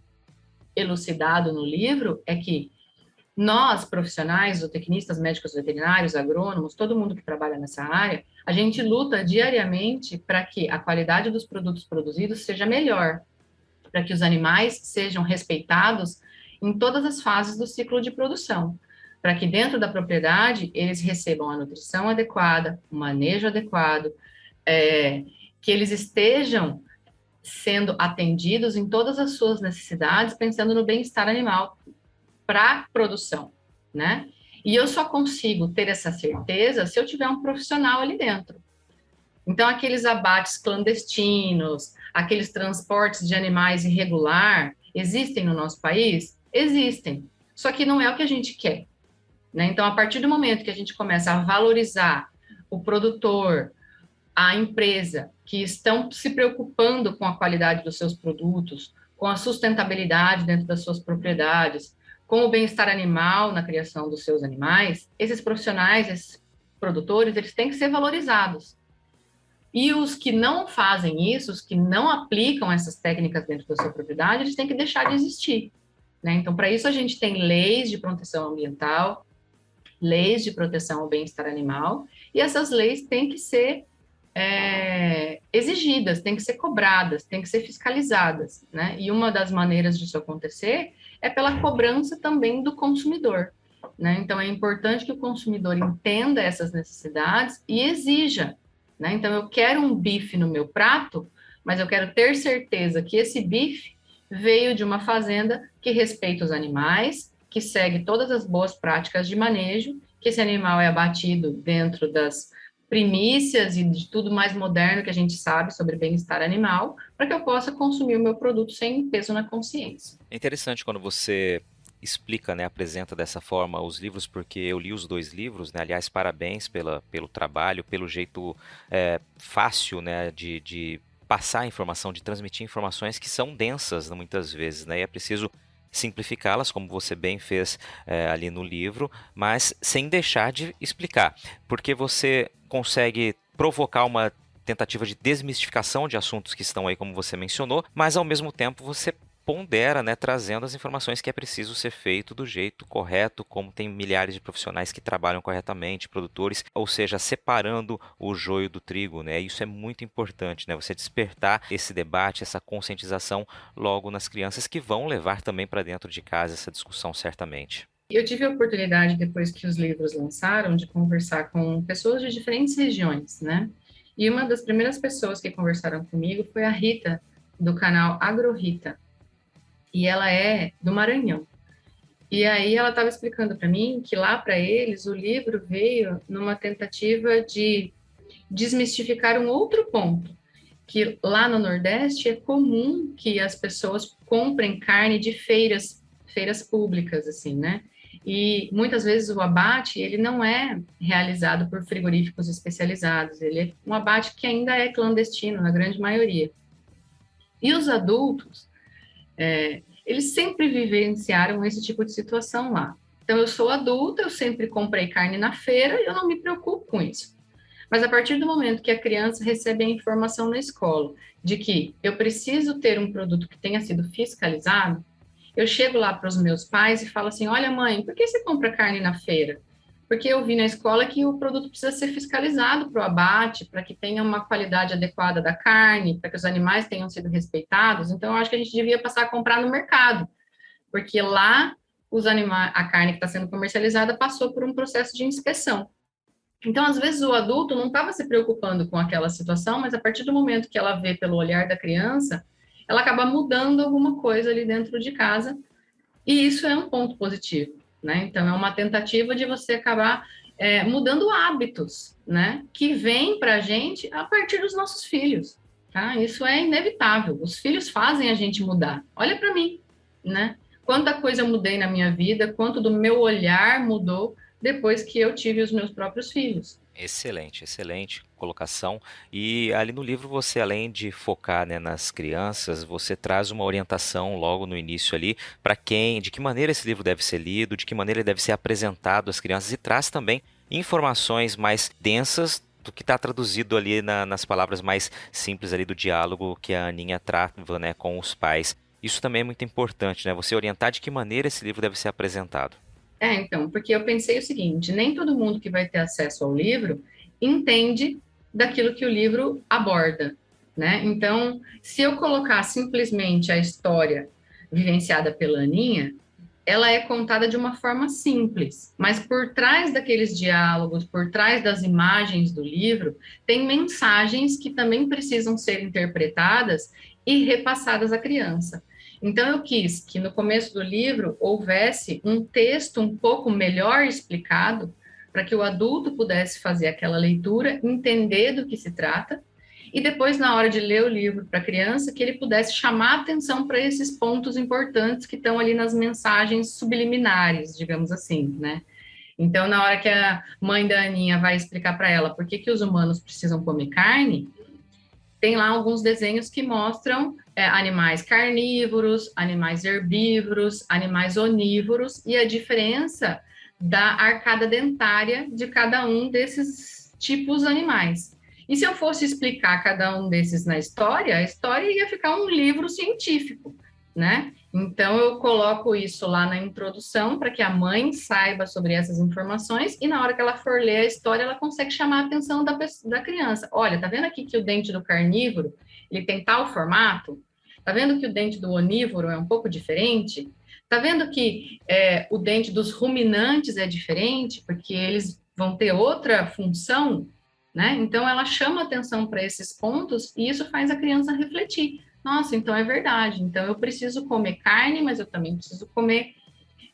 elucidado no livro é que Nós, profissionais, zootecnistas, médicos veterinários, agrônomos, todo mundo que trabalha nessa área, a gente luta diariamente para que a qualidade dos produtos produzidos seja melhor, para que os animais sejam respeitados em todas as fases do ciclo de produção, para que dentro da propriedade eles recebam a nutrição adequada, o manejo adequado, que eles estejam sendo atendidos em todas as suas necessidades, pensando no bem-estar animal para produção, né? E eu só consigo ter essa certeza se eu tiver um profissional ali dentro. Então, aqueles abates clandestinos, aqueles transportes de animais irregular, existem no nosso país? Existem. Só que não é o que a gente quer, né? Então, a partir do momento que a gente começa a valorizar o produtor, a empresa, que estão se preocupando com a qualidade dos seus produtos, com a sustentabilidade dentro das suas propriedades, com o bem-estar animal na criação dos seus animais, esses profissionais, esses produtores, eles têm que ser valorizados. E os que não fazem isso, os que não aplicam essas técnicas dentro da sua propriedade, eles têm que deixar de existir, né? Então, para isso, a gente tem leis de proteção ambiental, leis de proteção ao bem-estar animal, e essas leis têm que ser exigidas, têm que ser cobradas, têm que ser fiscalizadas, né? E uma das maneiras disso acontecer é pela cobrança também do consumidor, né? Então, é importante que o consumidor entenda essas necessidades e exija, né? Então, eu quero um bife no meu prato, mas eu quero ter certeza que esse bife veio de uma fazenda que respeita os animais, que segue todas as boas práticas de manejo, que esse animal é abatido dentro das primícias e de tudo mais moderno que a gente sabe sobre bem-estar animal, para que eu possa consumir o meu produto sem peso na consciência. É interessante quando você explica, né, apresenta dessa forma os livros, porque eu li os 2 livros, né? Aliás, parabéns pelo trabalho, pelo jeito fácil, né, de passar a informação, de transmitir informações que são densas, né, muitas vezes, né? E é preciso simplificá-las, como você bem fez ali no livro, mas sem deixar de explicar, porque você consegue provocar uma tentativa de desmistificação de assuntos que estão aí, como você mencionou, mas ao mesmo tempo você pondera, né, trazendo as informações que é preciso ser feito do jeito correto, como tem milhares de profissionais que trabalham corretamente, produtores, ou seja, separando o joio do trigo, né? Isso é muito importante, né? Você despertar esse debate, essa conscientização logo nas crianças, que vão levar também para dentro de casa essa discussão, certamente. Eu tive a oportunidade, depois que os livros lançaram, de conversar com pessoas de diferentes regiões, né? E uma das primeiras pessoas que conversaram comigo foi a Rita, do canal AgroRita. E ela é do Maranhão. E aí ela estava explicando para mim que lá para eles o livro veio numa tentativa de desmistificar um outro ponto, que lá no Nordeste é comum que as pessoas comprem carne de feiras públicas, assim, né? E muitas vezes o abate, ele não é realizado por frigoríficos especializados, ele é um abate que ainda é clandestino, na grande maioria. E os adultos, eles sempre vivenciaram esse tipo de situação lá. Então, eu sou adulta, eu sempre comprei carne na feira e eu não me preocupo com isso. Mas a partir do momento que a criança recebe a informação na escola de que eu preciso ter um produto que tenha sido fiscalizado, eu chego lá para os meus pais e falo assim, olha mãe, por que você compra carne na feira? Porque eu vi na escola que o produto precisa ser fiscalizado para o abate, para que tenha uma qualidade adequada da carne, para que os animais tenham sido respeitados. Então, eu acho que a gente devia passar a comprar no mercado, porque lá a carne que está sendo comercializada passou por um processo de inspeção. Então, às vezes, o adulto não estava se preocupando com aquela situação, mas a partir do momento que ela vê pelo olhar da criança, ela acaba mudando alguma coisa ali dentro de casa, e isso é um ponto positivo, né? Então, é uma tentativa de você acabar mudando hábitos, né? Que vêm para a gente a partir dos nossos filhos, tá? Isso é inevitável, os filhos fazem a gente mudar. Olha para mim, né? Quanta coisa eu mudei na minha vida, quanto do meu olhar mudou depois que eu tive os meus próprios filhos. Excelente, excelente colocação. E ali no livro você, além de focar, né, nas crianças, você traz uma orientação logo no início ali para de que maneira esse livro deve ser lido, de que maneira ele deve ser apresentado às crianças, e traz também informações mais densas do que está traduzido ali nas palavras mais simples ali do diálogo que a Aninha trava, né, com os pais. Isso também é muito importante, né? Você orientar de que maneira esse livro deve ser apresentado. Então, porque eu pensei o seguinte, nem todo mundo que vai ter acesso ao livro entende daquilo que o livro aborda, né? Então, se eu colocar simplesmente a história vivenciada pela Aninha, ela é contada de uma forma simples, mas por trás daqueles diálogos, por trás das imagens do livro, tem mensagens que também precisam ser interpretadas e repassadas à criança. Então, eu quis que no começo do livro houvesse um texto um pouco melhor explicado, para que o adulto pudesse fazer aquela leitura, entender do que se trata, e depois, na hora de ler o livro para a criança, que ele pudesse chamar atenção para esses pontos importantes que estão ali nas mensagens subliminares, digamos assim, né? Então, na hora que a mãe da Aninha vai explicar para ela por que, que os humanos precisam comer carne, tem lá alguns desenhos que mostram animais carnívoros, animais herbívoros, animais onívoros e a diferença da arcada dentária de cada um desses tipos animais. E se eu fosse explicar cada um desses na história, a história ia ficar um livro científico, né? Então, eu coloco isso lá na introdução para que a mãe saiba sobre essas informações e na hora que ela for ler a história, ela consegue chamar a atenção da criança. Olha, tá vendo aqui que o dente do carnívoro, ele tem tal formato? Tá vendo que o dente do onívoro é um pouco diferente? Tá vendo que o dente dos ruminantes é diferente, porque eles vão ter outra função, né? Então, ela chama atenção para esses pontos e isso faz a criança refletir. Nossa, então é verdade. Então eu preciso comer carne, mas eu também preciso comer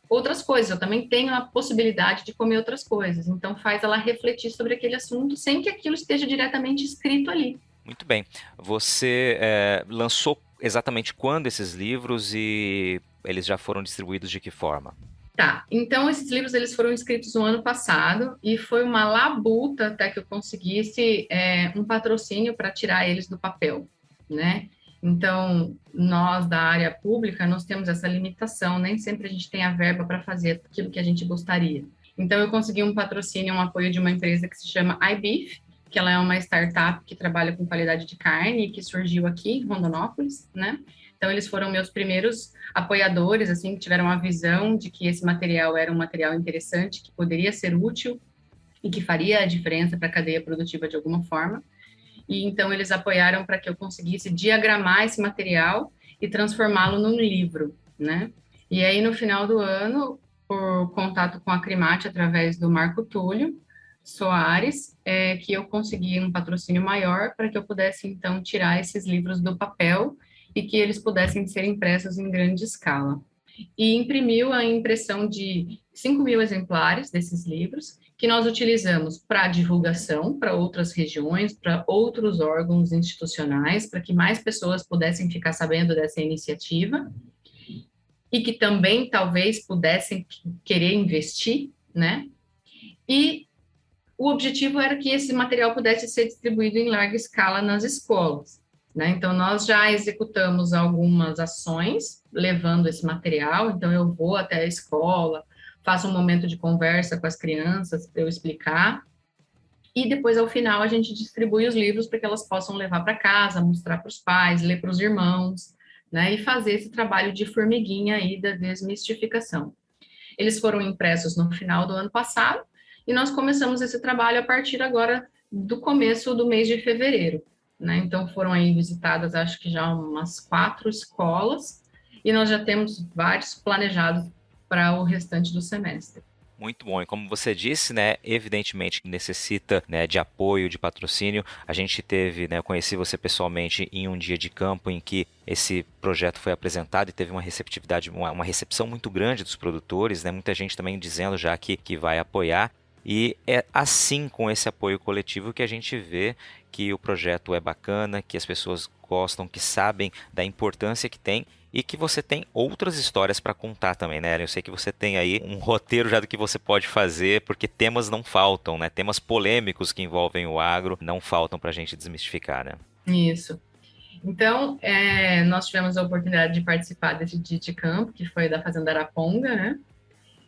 outras coisas. Eu também tenho a possibilidade de comer outras coisas. Então faz ela refletir sobre aquele assunto sem que aquilo esteja diretamente escrito ali. Muito bem. Você lançou exatamente quando esses livros e eles já foram distribuídos de que forma? Tá, então esses livros eles foram escritos no ano passado e foi uma labuta até que eu conseguisse um patrocínio para tirar eles do papel, né? Então, nós da área pública, nós temos essa limitação, nem sempre a gente tem a verba para fazer aquilo que a gente gostaria. Então, eu consegui um patrocínio, um apoio de uma empresa que se chama iBeef, que ela é uma startup que trabalha com qualidade de carne e que surgiu aqui em Rondonópolis, né? Então, eles foram meus primeiros apoiadores, assim, que tiveram a visão de que esse material era um material interessante, que poderia ser útil e que faria a diferença para a cadeia produtiva de alguma forma. E então eles apoiaram para que eu conseguisse diagramar esse material e transformá-lo num livro, né? E aí no final do ano, por contato com a Crimate através do Marco Túlio Soares, que eu consegui um patrocínio maior para que eu pudesse então tirar esses livros do papel e que eles pudessem ser impressos em grande escala. E imprimiu a impressão de 5.000 exemplares desses livros, que nós utilizamos para divulgação, para outras regiões, para outros órgãos institucionais, para que mais pessoas pudessem ficar sabendo dessa iniciativa e que também talvez pudessem querer investir, né? E o objetivo era que esse material pudesse ser distribuído em larga escala nas escolas, né? Então, nós já executamos algumas ações levando esse material, então eu vou até a escola, faço um momento de conversa com as crianças para eu explicar, e depois, ao final, a gente distribui os livros para que elas possam levar para casa, mostrar para os pais, ler para os irmãos, né, e fazer esse trabalho de formiguinha aí da desmistificação. Eles foram impressos no final do ano passado, e nós começamos esse trabalho a partir agora do começo do mês de fevereiro, né, então foram aí visitadas, acho que já umas 4 escolas, e nós já temos vários planejados para o restante do semestre. Muito bom. E como você disse, né, evidentemente necessita, né, de apoio, de patrocínio. A gente teve, né, eu conheci você pessoalmente em um dia de campo em que esse projeto foi apresentado e teve uma receptividade, uma recepção muito grande dos produtores, né, muita gente também dizendo já que vai apoiar. E é assim, com esse apoio coletivo, que a gente vê que o projeto é bacana, que as pessoas gostam, que sabem da importância que tem e que você tem outras histórias para contar também, né, Ellen? Eu sei que você tem aí um roteiro já do que você pode fazer, porque temas não faltam, né? Temas polêmicos que envolvem o agro não faltam para a gente desmistificar, né? Isso. Então, nós tivemos a oportunidade de participar desse dia de campo, que foi da Fazenda Araponga, né?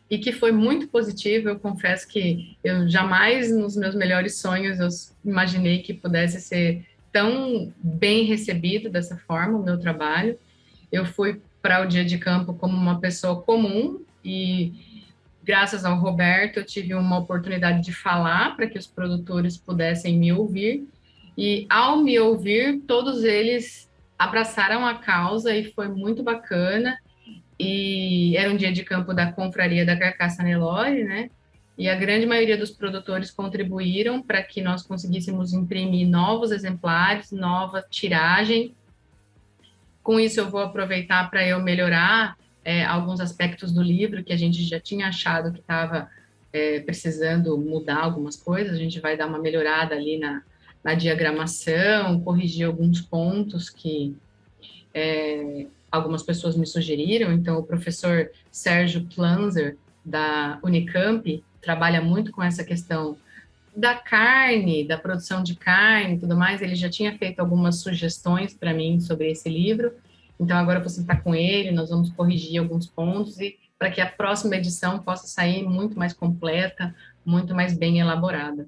E que foi muito positivo. Eu confesso que eu jamais, nos meus melhores sonhos, eu imaginei que pudesse ser tão bem recebido dessa forma o meu trabalho. Eu fui para o dia de campo como uma pessoa comum e graças ao Roberto, eu tive uma oportunidade de falar para que os produtores pudessem me ouvir, e ao me ouvir, todos eles abraçaram a causa e foi muito bacana. E era um dia de campo da Confraria da Carcaça Nelore, né? E a grande maioria dos produtores contribuíram para que nós conseguíssemos imprimir novos exemplares, nova tiragem. Com isso, eu vou aproveitar para eu melhorar alguns aspectos do livro que a gente já tinha achado que estava precisando mudar algumas coisas. A gente vai dar uma melhorada ali na diagramação, corrigir alguns pontos que algumas pessoas me sugeriram. Então, o professor Sérgio Planzer, da Unicamp, trabalha muito com essa questão da carne, da produção de carne e tudo mais. Ele já tinha feito algumas sugestões para mim sobre esse livro. Então, agora eu vou sentar com ele, nós vamos corrigir alguns pontos e para que a próxima edição possa sair muito mais completa, muito mais bem elaborada.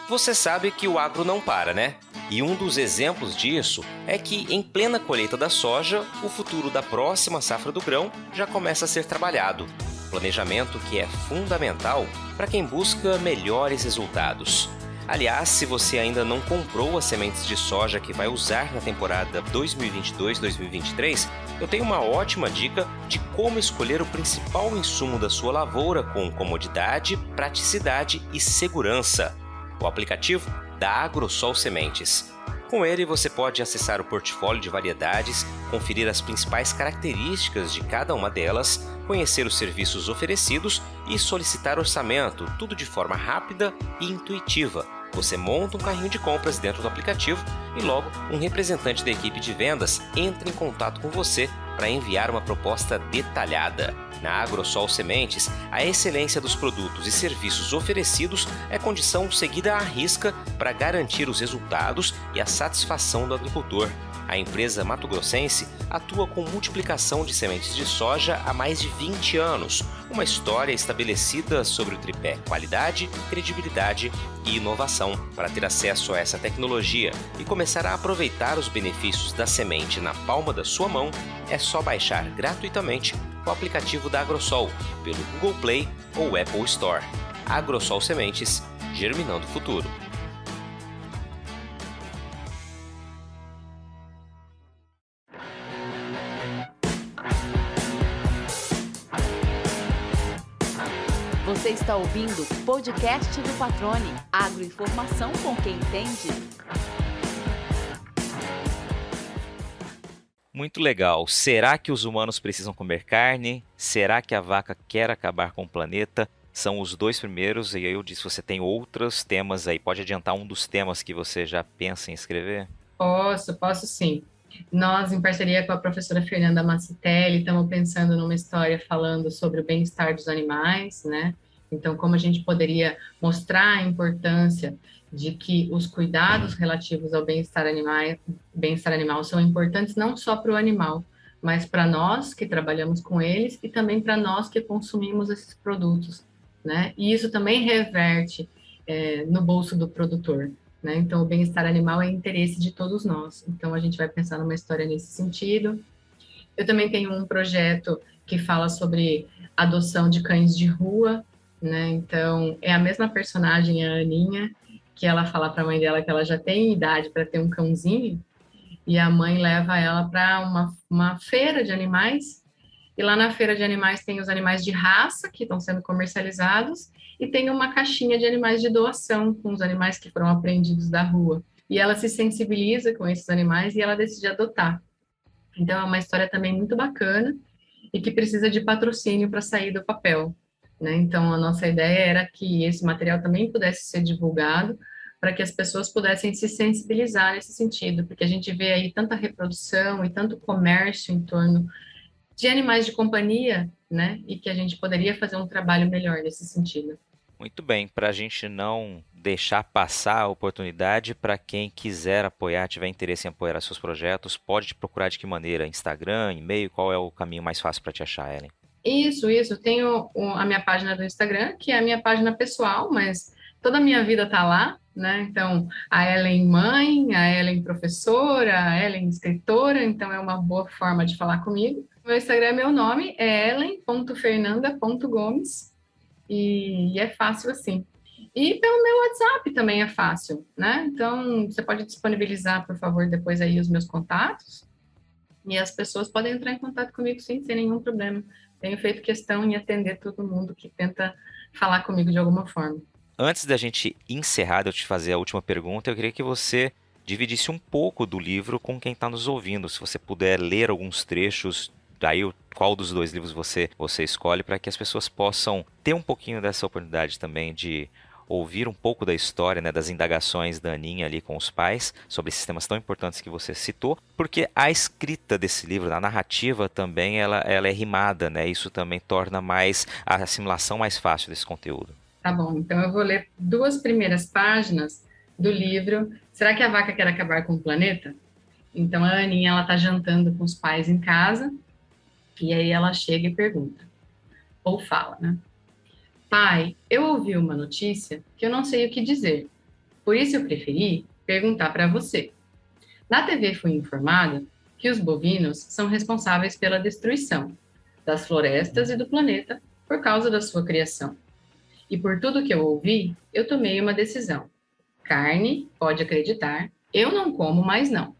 Você sabe que o agro não para, né? E um dos exemplos disso é que, em plena colheita da soja, o futuro da próxima safra do grão já começa a ser trabalhado. Planejamento que é fundamental para quem busca melhores resultados. Aliás, se você ainda não comprou as sementes de soja que vai usar na temporada 2022-2023, eu tenho uma ótima dica de como escolher o principal insumo da sua lavoura com comodidade, praticidade e segurança. O aplicativo da AgroSol Sementes. Com ele, você pode acessar o portfólio de variedades, conferir as principais características de cada uma delas, conhecer os serviços oferecidos e solicitar orçamento, tudo de forma rápida e intuitiva. Você monta um carrinho de compras dentro do aplicativo e logo um representante da equipe de vendas entra em contato com você para enviar uma proposta detalhada. Na AgroSol Sementes, a excelência dos produtos e serviços oferecidos é condição seguida à risca para garantir os resultados e a satisfação do agricultor. A empresa mato-grossense atua com multiplicação de sementes de soja há mais de 20 anos, uma história estabelecida sobre o tripé qualidade, credibilidade e inovação. Para ter acesso a essa tecnologia e começar a aproveitar os benefícios da semente na palma da sua mão, é só baixar gratuitamente o aplicativo da AgroSol pelo Google Play ou Apple Store. AgroSol Sementes, germinando o futuro. Você está ouvindo o podcast do Patrone. Agroinformação com quem entende. Muito legal. Será que os humanos precisam comer carne? Será que a vaca quer acabar com o planeta? São os dois primeiros, e aí eu disse, você tem outros temas aí. Pode adiantar um dos temas que você já pensa em escrever? Posso sim. Nós, em parceria com a professora Fernanda Massitelli, estamos pensando numa história falando sobre o bem-estar dos animais, né? Então, como a gente poderia mostrar a importância de que os cuidados relativos ao bem-estar animal são importantes não só para o animal, mas para nós que trabalhamos com eles e também para nós que consumimos esses produtos, né? E isso também reverte no bolso do produtor, né? Então, o bem-estar animal é interesse de todos nós. Então, a gente vai pensar numa história nesse sentido. Eu também tenho um projeto que fala sobre adoção de cães de rua, né? Então, é a mesma personagem, a Aninha, que ela fala para a mãe dela que ela já tem idade para ter um cãozinho, e a mãe leva ela para uma feira de animais, e lá na feira de animais tem os animais de raça que estão sendo comercializados, e tem uma caixinha de animais de doação, com os animais que foram apreendidos da rua. E ela se sensibiliza com esses animais e ela decide adotar. Então, é uma história também muito bacana e que precisa de patrocínio para sair do papel, né? Então, a nossa ideia era que esse material também pudesse ser divulgado para que as pessoas pudessem se sensibilizar nesse sentido, porque a gente vê aí tanta reprodução e tanto comércio em torno de animais de companhia, né? E que a gente poderia fazer um trabalho melhor nesse sentido. Muito bem, para a gente não deixar passar a oportunidade, para quem quiser apoiar, tiver interesse em apoiar seus projetos, pode te procurar de que maneira? Instagram, e-mail, qual é o caminho mais fácil para te achar, Ellen? Isso. Tenho a minha página do Instagram, que é a minha página pessoal, mas toda a minha vida está lá, né? Então, a Ellen mãe, a Ellen professora, a Ellen escritora, então é uma boa forma de falar comigo. Meu Instagram é meu nome, é ellen.fernanda.gomes, e é fácil assim. E pelo meu WhatsApp também é fácil, né? Então, você pode disponibilizar, por favor, depois aí os meus contatos, e as pessoas podem entrar em contato comigo, sim, sem nenhum problema. Tenho feito questão em atender todo mundo que tenta falar comigo de alguma forma. Antes da gente encerrar, de eu te fazer a última pergunta, eu queria que você dividisse um pouco do livro com quem está nos ouvindo. Se você puder ler alguns trechos, daí qual dos dois livros você escolhe, para que as pessoas possam ter um pouquinho dessa oportunidade também de ouvir um pouco da história, né, das indagações da Aninha ali com os pais, sobre esses temas tão importantes que você citou, porque a escrita desse livro, a narrativa também, ela é rimada, né? Isso também torna mais a assimilação mais fácil desse conteúdo. Tá bom, então eu vou ler 2 primeiras páginas do livro Será que a Vaca Quer Acabar com o Planeta? Então a Aninha, ela tá jantando com os pais em casa, e aí ela chega e pergunta, ou fala, né? Pai, eu ouvi uma notícia que eu não sei o que dizer, por isso eu preferi perguntar para você. Na TV fui informada que os bovinos são responsáveis pela destruição das florestas e do planeta por causa da sua criação. E por tudo que eu ouvi, eu tomei uma decisão. Carne, pode acreditar, eu não como mais não.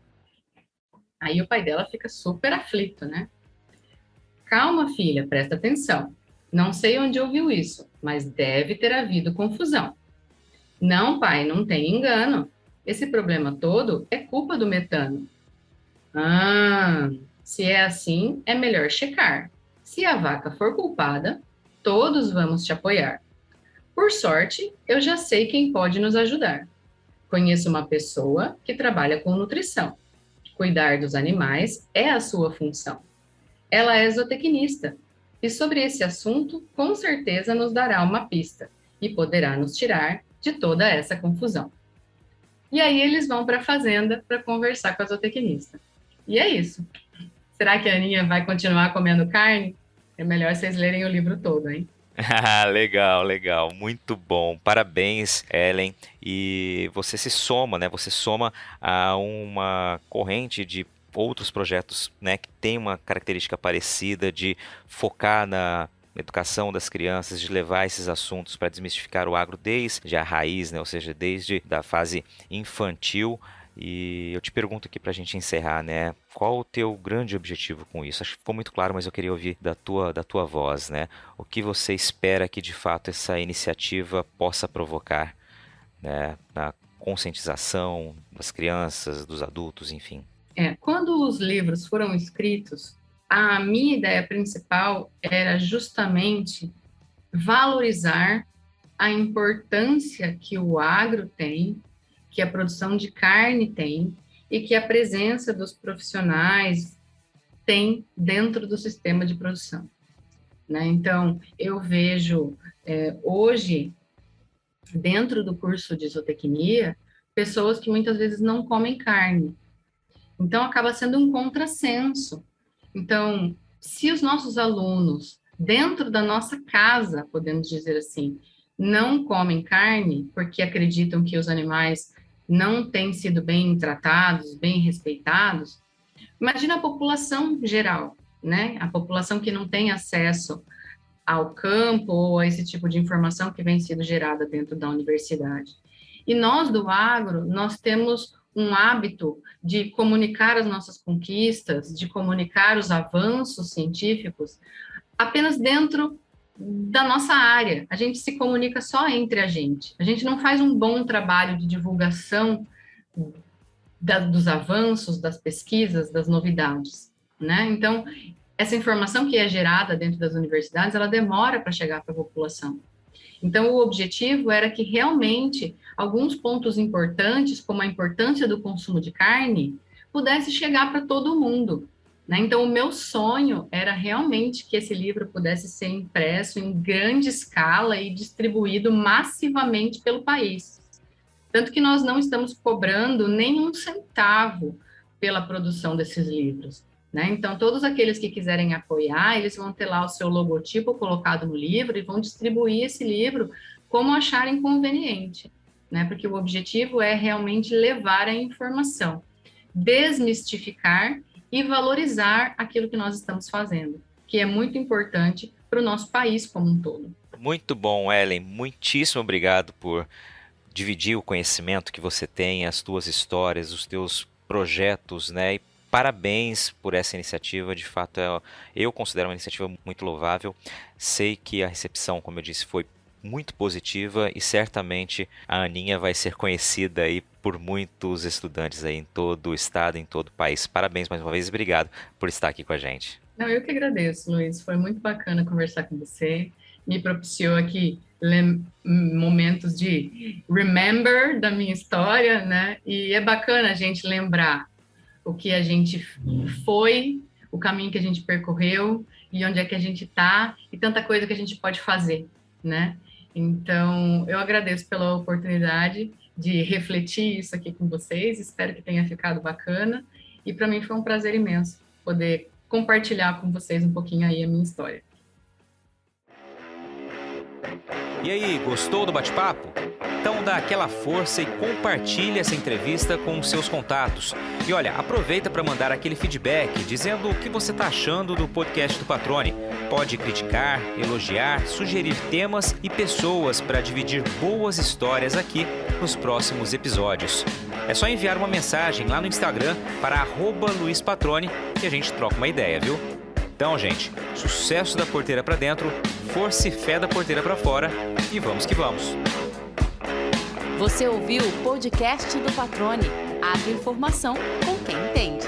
Aí o pai dela fica super aflito, né? Calma, filha, presta atenção. Não sei onde ouviu isso, mas deve ter havido confusão. Não, pai, não tem engano. Esse problema todo é culpa do metano. Ah, se é assim, é melhor checar. Se a vaca for culpada, todos vamos te apoiar. Por sorte, eu já sei quem pode nos ajudar. Conheço uma pessoa que trabalha com nutrição. Cuidar dos animais é a sua função. Ela é zootecnista e sobre esse assunto, com certeza nos dará uma pista e poderá nos tirar de toda essa confusão. E aí eles vão para a fazenda para conversar com a zootecnista. E é isso. Será que a Aninha vai continuar comendo carne? É melhor vocês lerem o livro todo, hein? Legal, legal, muito bom, parabéns, Ellen. E você se soma, né? Você soma a uma corrente de outros projetos, né, que tem uma característica parecida de focar na educação das crianças, de levar esses assuntos para desmistificar o agro desde a raiz, né? Ou seja, desde da fase infantil. E eu te pergunto aqui para a gente encerrar, né? Qual o teu grande objetivo com isso? Acho que ficou muito claro, mas eu queria ouvir da tua voz, né? O que você espera que de fato essa iniciativa possa provocar, né, na conscientização das crianças, dos adultos, enfim? Quando os livros foram escritos, a minha ideia principal era justamente valorizar a importância que o agro tem, que a produção de carne tem e que a presença dos profissionais tem dentro do sistema de produção, né? Então, eu vejo hoje, dentro do curso de zootecnia, pessoas que muitas vezes não comem carne. Então, acaba sendo um contrassenso. Então, se os nossos alunos, dentro da nossa casa, podemos dizer assim, não comem carne porque acreditam que os animais não têm sido bem tratados, bem respeitados, imagina a população geral, né? A população que não tem acesso ao campo ou a esse tipo de informação que vem sendo gerada dentro da universidade. E nós do agro, nós temos um hábito de comunicar as nossas conquistas, de comunicar os avanços científicos apenas dentro da nossa área. A gente se comunica só entre a gente. A gente não faz um bom trabalho de divulgação dos avanços, das pesquisas, das novidades, né? Então, essa informação que é gerada dentro das universidades, ela demora para chegar para a população. Então, o objetivo era que realmente alguns pontos importantes, como a importância do consumo de carne, pudesse chegar para todo mundo, né? Então, o meu sonho era realmente que esse livro pudesse ser impresso em grande escala e distribuído massivamente pelo país. Tanto que nós não estamos cobrando nem um centavo pela produção desses livros, né? Então, todos aqueles que quiserem apoiar, eles vão ter lá o seu logotipo colocado no livro e vão distribuir esse livro como acharem conveniente, né? Porque o objetivo é realmente levar a informação, desmistificar e valorizar aquilo que nós estamos fazendo, que é muito importante para o nosso país como um todo. Muito bom, Ellen. Muitíssimo obrigado por dividir o conhecimento que você tem, as tuas histórias, os teus projetos, né? E parabéns por essa iniciativa. De fato, eu considero uma iniciativa muito louvável. Sei que a recepção, como eu disse, foi muito positiva e certamente a Aninha vai ser conhecida aí por muitos estudantes aí em todo o estado, em todo o país. Parabéns mais uma vez e obrigado por estar aqui com a gente. Não, eu que agradeço, Luiz. Foi muito bacana conversar com você. Me propiciou aqui momentos de remember da minha história, né? E é bacana a gente lembrar o que a gente foi, o caminho que a gente percorreu e onde é que a gente está e tanta coisa que a gente pode fazer, né? Então, eu agradeço pela oportunidade de refletir isso aqui com vocês. Espero que tenha ficado bacana. E para mim foi um prazer imenso poder compartilhar com vocês um pouquinho aí a minha história. E aí, gostou do bate-papo? Então dá aquela força e compartilha essa entrevista com os seus contatos. E olha, aproveita para mandar aquele feedback dizendo o que você está achando do podcast do Patrone. Pode criticar, elogiar, sugerir temas e pessoas para dividir boas histórias aqui nos próximos episódios. É só enviar uma mensagem lá no Instagram para @LuizPatrone que a gente troca uma ideia, viu? Então, gente, sucesso da porteira para dentro, força e fé da porteira para fora e vamos que vamos. Você ouviu o podcast do Patrone, agroinformação com quem entende.